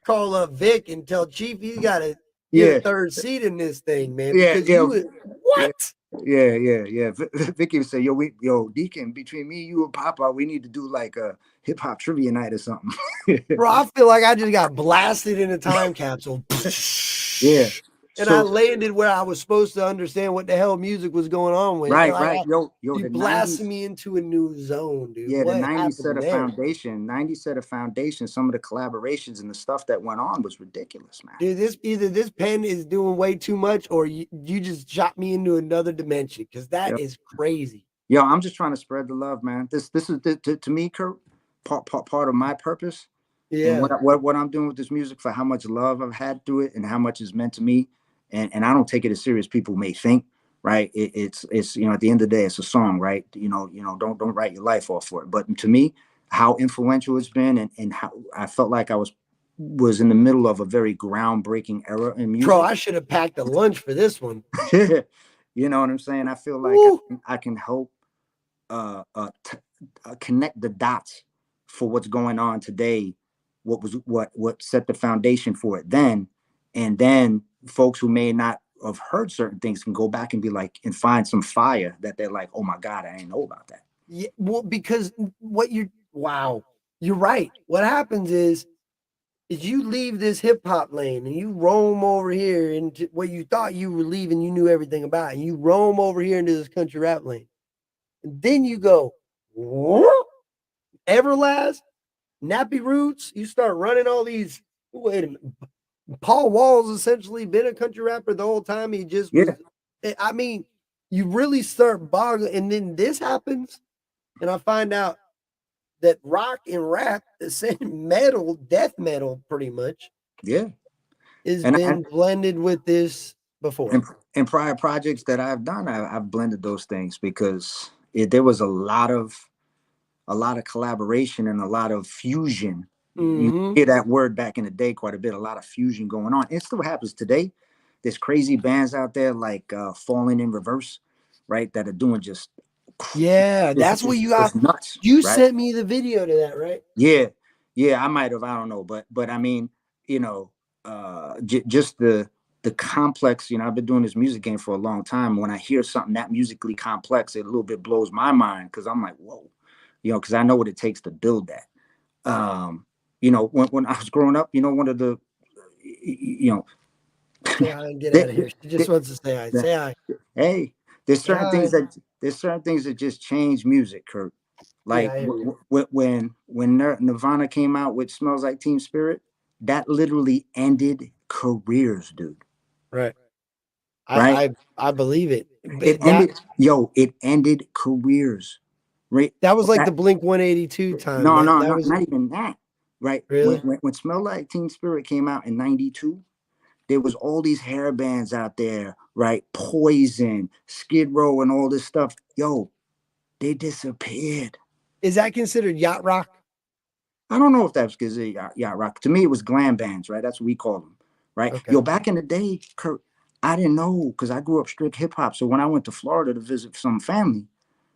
call up Vic and tell Chief he's got to get a third seat in this thing, man. Because what? Yeah. Vicky would say, yo, Decon, between me, you, and Papa, we need to do like a hip hop trivia night or something. Bro, I feel like I just got blasted in a time capsule. Yeah. And I landed where I was supposed to understand what the hell music was going on with. Right. Yo, you blasted me into a new zone, dude. Yeah, the 90s set a foundation. 90s set a foundation. Some of the collaborations and the stuff that went on was ridiculous, man. Dude, either this pen is doing way too much or you just shot me into another dimension because that is crazy. Yo, I'm just trying to spread the love, man. This is to me, Kurt, part of my purpose. Yeah. And what I'm doing with this music, for how much love I've had through it and how much it's meant to me. And I don't take it as serious people may think, right? It's at the end of the day, it's a song, right? Don't write your life off for it. But to me, how influential it's been and how I felt like I was in the middle of a very groundbreaking era in music. Bro, I should have packed a lunch for this one. You know what I'm saying? I feel like Woo. I can help connect the dots for what's going on today, what set the foundation for it then, and then folks who may not have heard certain things can go back and be like and find some fire that they're like, oh my God, I didn't know about that. Yeah, well, because wow, you're right. What happens is you leave this hip hop lane and you roam over here into what you thought you were leaving, you knew everything about, and you roam over here into this country rap lane. And then you go, whoop, Everlast, Nappy Roots, you start running all these. Wait a minute. Paul Wall's essentially been a country rapper the whole time. He just Yeah, was. I mean, you really start boggling, and then this happens, and I find out that rock and rap, the same metal, death metal, pretty much, yeah. has And been blended with this before. in prior projects that I've done, I've blended those things because there was a lot of collaboration and a lot of fusion. You Mm-hmm. hear that word back in the day quite a bit. A lot of fusion going on. It still happens today. There's crazy bands out there like Falling in Reverse, right? That are doing just Yeah, that's what you got. it's nuts, You right? sent me the video to that, right? Yeah, yeah. I might have. I don't know, but I mean, you know, just the complex. You know, I've been doing this music game for a long time. When I hear something that musically complex, it a little bit blows my mind because I'm like, whoa, you know, because I know what it takes to build that. You know, when I was growing up, you know, one of the, you know, Say hi and get the, out of here. She just the, wants to say hi. the, Say hi. hey, Say hi. there's certain things that just change music, Kurt. Yeah, Like I hear you. when Nirvana came out with "Smells Like Teen Spirit," that literally ended careers, dude. Right. Right? I believe it. It But ended, yo, it ended careers. Right? that was like That, the Blink 182 time. no, no, That no, was not even that. Right? really. When "Smell Like Teen Spirit" came out in '92, there was all these hair bands out there, right? Poison, Skid Row, and all this stuff. Yo, they disappeared. Is that considered yacht rock? I don't know if that's because yacht rock. To me, it was glam bands, right? That's what we call them, right? Okay. Yo, back in the day, Kurt, I didn't know because I grew up strict hip hop. So when I went to Florida to visit some family,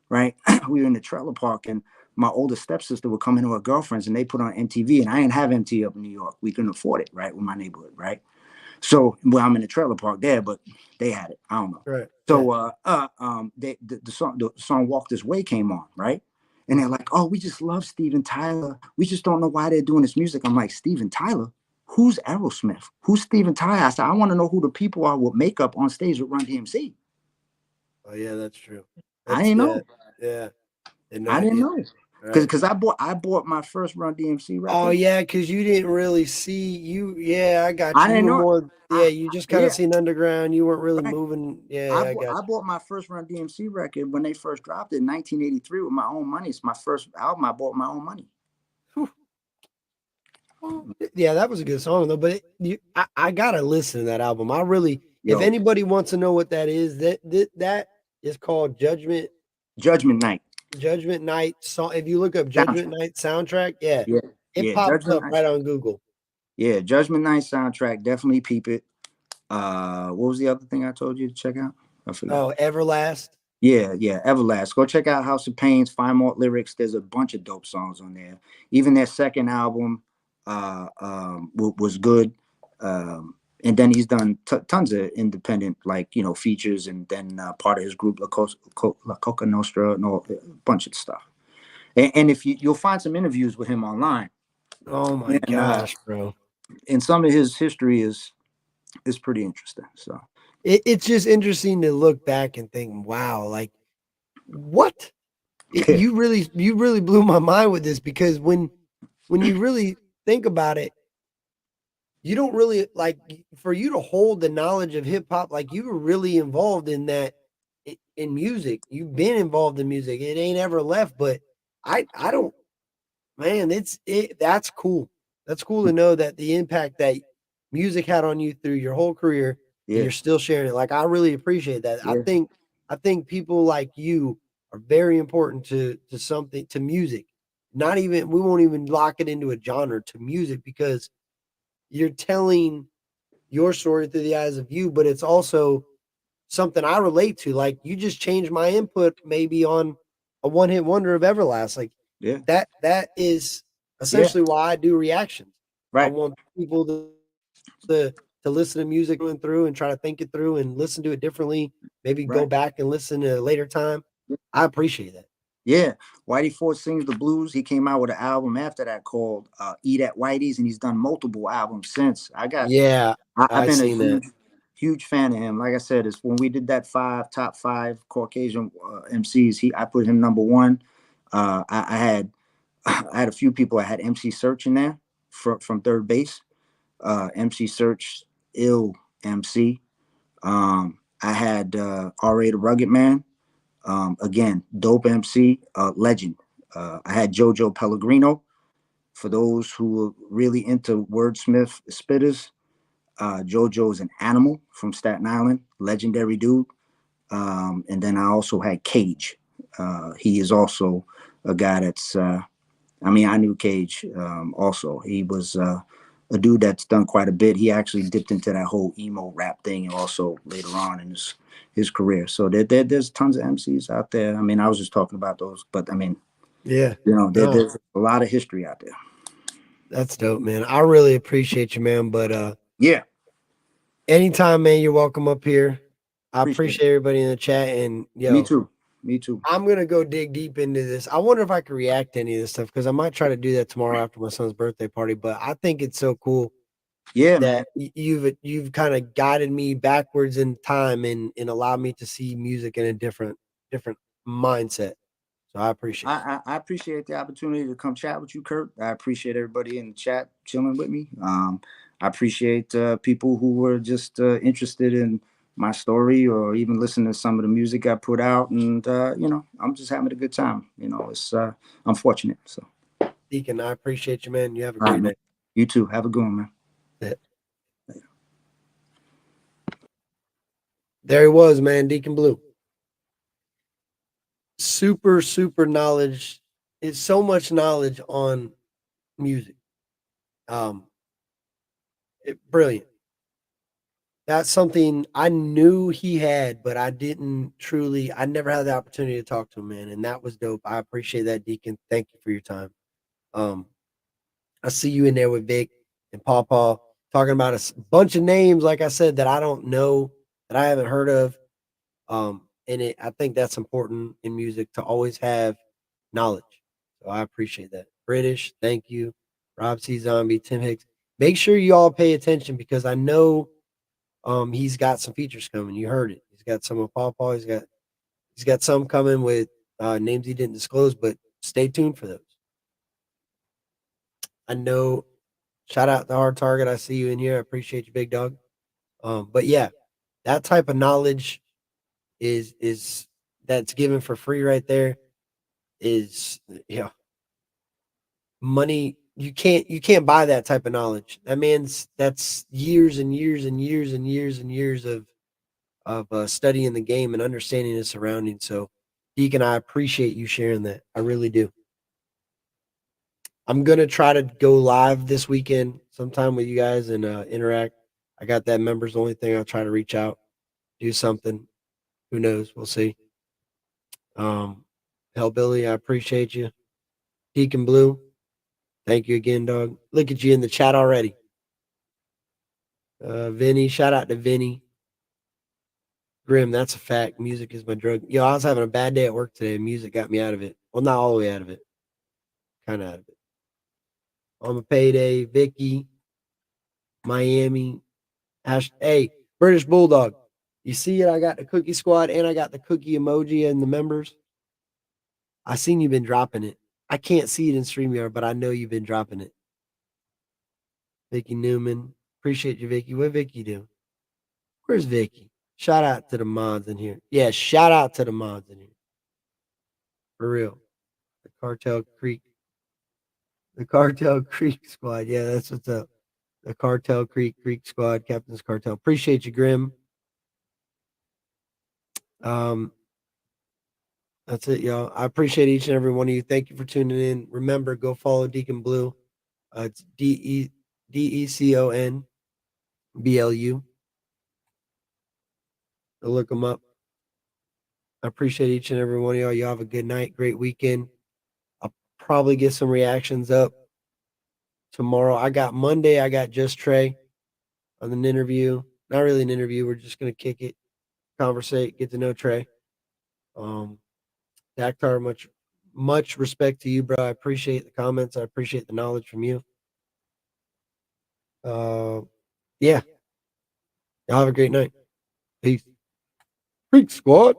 right, we were in the trailer park, and my older stepsister would come in with her girlfriends, and they put on MTV, and I didn't have MTV up in New York. We couldn't afford it, right, with my neighborhood, right? So, well, I'm in the trailer park there, but they had it. I don't know. Right. Yeah. So, the song "Walk This Way" came on, right? And they're like, "Oh, we just love Steven Tyler. We just don't know why they're doing this music." I'm like, "Steven Tyler? Who's Aerosmith? Who's Steven Tyler?" I said, "I want to know who the people are with makeup on stage with Run DMC." Oh yeah, that's true. I That's didn't yeah. know. Yeah. Had no I didn't idea. know Right. because I bought my first Run DMC Oh record. yeah, because you didn't really see you. Yeah, I got I you. You didn't were know. more. I Yeah, you just kind of Yeah, seen underground. You weren't really right. moving. Yeah, I got I bought my first Run DMC record when they first dropped it in 1983 with my own money. It's my first album I bought my own money. you. Well, yeah, that was a good song though. But I gotta listen to that album. I really, if Yo, anybody wants to know what that is, that is called Judgment Night Judgment Night song. If you look up Judgment soundtrack. Night soundtrack, yeah, Yeah, it yeah, pops Judgment up Night. right on Google. Yeah, Judgment Night soundtrack. Definitely peep it. What was the other thing I told you to check out? I forgot. Oh, Everlast. Yeah, yeah, Everlast. Go check out House of Pains, Find More Lyrics. There's a bunch of dope songs on there. Even their second album was good. And then he's done tons of independent, like, you know, features, and then part of his group, La Coca Nostra, and all, a bunch of stuff. And if you'll find some interviews with him online, Oh my and gosh, bro. some of his history is pretty interesting. So It's just interesting to look back and think, wow, like what? yeah, You really blew my mind with this because when you really think about it, you don't really like for you to hold the knowledge of hip hop, like you were really involved in that in music. You've been involved in music. It ain't ever left, but I don't man, that's cool. That's cool to know that the impact that music had on you through your whole career and yeah, you're still sharing it. Like I really appreciate that. yeah, I think people like you are very important to something to music. Not even we won't even lock it into a genre to music because you're telling your story through the eyes of you, but it's also something I relate to. Like you just changed my input maybe on a one hit wonder of Everlast. Like Yeah. that is Yeah. essentially why I do reactions. I Right. want people to listen to music going through and try to think it through and listen to it differently. Maybe go Right. back and listen at a later time. I appreciate that. Yeah, Whitey Ford sings the blues. He came out with an album after that called "Eat at Whitey's," and he's done multiple albums since. Yeah, I've I been a seen that. huge fan of him. Like I said, it's when we did that top five Caucasian MCs. I put him number one. I had I had a few people. I had MC Search in there from Third Base. MC Search, ill MC. I had R.A. the Rugged Man. Again, dope MC, legend. I had JoJo Pellegrino. For those who are really into wordsmith spitters, JoJo is an animal from Staten Island, legendary dude. And then I also had Cage. He is also a guy that's, I knew Cage also. He was a dude that's done quite a bit. He actually dipped into that whole emo rap thing also later on in his career. So there's tons of MCs out there. I mean, I was just talking about those, but I mean, Yeah. No, there's a lot of history out there. that's dope, man. I really appreciate you, man. But Yeah, anytime, man, you're welcome up here. I appreciate it. appreciate everybody in the chat. And Me yo, too. Me too. I'm gonna go dig deep into this. I wonder if I could react to any of this stuff because I might try to do that tomorrow after my son's birthday party. But I think it's so cool Yeah, man. that you've kind of guided me backwards in time and allowed me to see music in a different mindset. So I appreciate it. I appreciate the opportunity to come chat with you, Kurt. I appreciate everybody in the chat chilling with me. I appreciate people who were just interested in my story or even listening to some of the music I put out. And, I'm just having a good time. It's I'm fortunate. So, Deacon, I appreciate you, man. You have a all right, great man. night. You too. Have a good one, man. Yeah. There he was, man, Deacon Blue. Super knowledge. It's so much knowledge on music. Um, brilliant. That's something I knew he had, but I never had the opportunity to talk to him, man. And that was dope. I appreciate that, Deacon. Thank you for your time. Um, I see you in there with Vic and Paw Paw talking about bunch of names, like I said, that I don't know, that I haven't heard of. I think that's important in music to always have knowledge. So I appreciate that. British, thank you. Rob C. Zombie, Tim Hicks. Make sure you all pay attention because I know he's got some features coming. You heard it. He's got some of Paw Paw. He's got some coming with names he didn't disclose, but stay tuned for those. I know. Shout out to Hard Target. I see you in here. I appreciate you, big dog. But yeah, that type of knowledge is that's given for free right there. Is yeah, money. You can't buy that type of knowledge. That's years and years and years and years and years of studying the game and understanding his surroundings. So, Deacon, I appreciate you sharing that. I really do. I'm gonna try to go live this weekend sometime with you guys and interact. I got that members only thing. I'll try to reach out, do something. Who knows? We'll see. Um, Hellbilly, I appreciate you. Deacon Blue, thank you again, dog. Look at you in the chat already. Vinny, shout out to Vinny. Grim, that's a fact. Music is my drug. Yo, I was having a bad day at work today. Music got me out of it. Well, not all the way out of it. Kind of out of it. On a payday, Vicky, Miami. Hey, British Bulldog. You see it? I got the cookie squad and I got the cookie emoji and the members. I seen you been dropping it. I can't see it in StreamYard, but I know you've been dropping it. Vicky Newman. Appreciate you, Vicky. What Vicky do? Where's Vicky? Shout out to the mods in here. Yeah, shout out to the mods in here. For real. The Cartel Creek. The Cartel Creek squad. Yeah, that's what's up. The Cartel Creek squad, Captain's Cartel. Appreciate you, Grim. Um, that's it, y'all. I appreciate each and every one of you. Thank you for tuning in. Remember, go follow Deacon Blue. It's DECON BLU. Go look them up. I appreciate each and every one of y'all. Y'all have a good night, great weekend. I'll probably get some reactions up tomorrow. I got Monday, I got Just Trey on an interview. Not really an interview. We're just gonna kick it, conversate, get to know Trey. Daktar, much respect to you, bro. I appreciate the comments. I appreciate the knowledge from you. Yeah. Y'all have a great night. Peace. Freak Squad.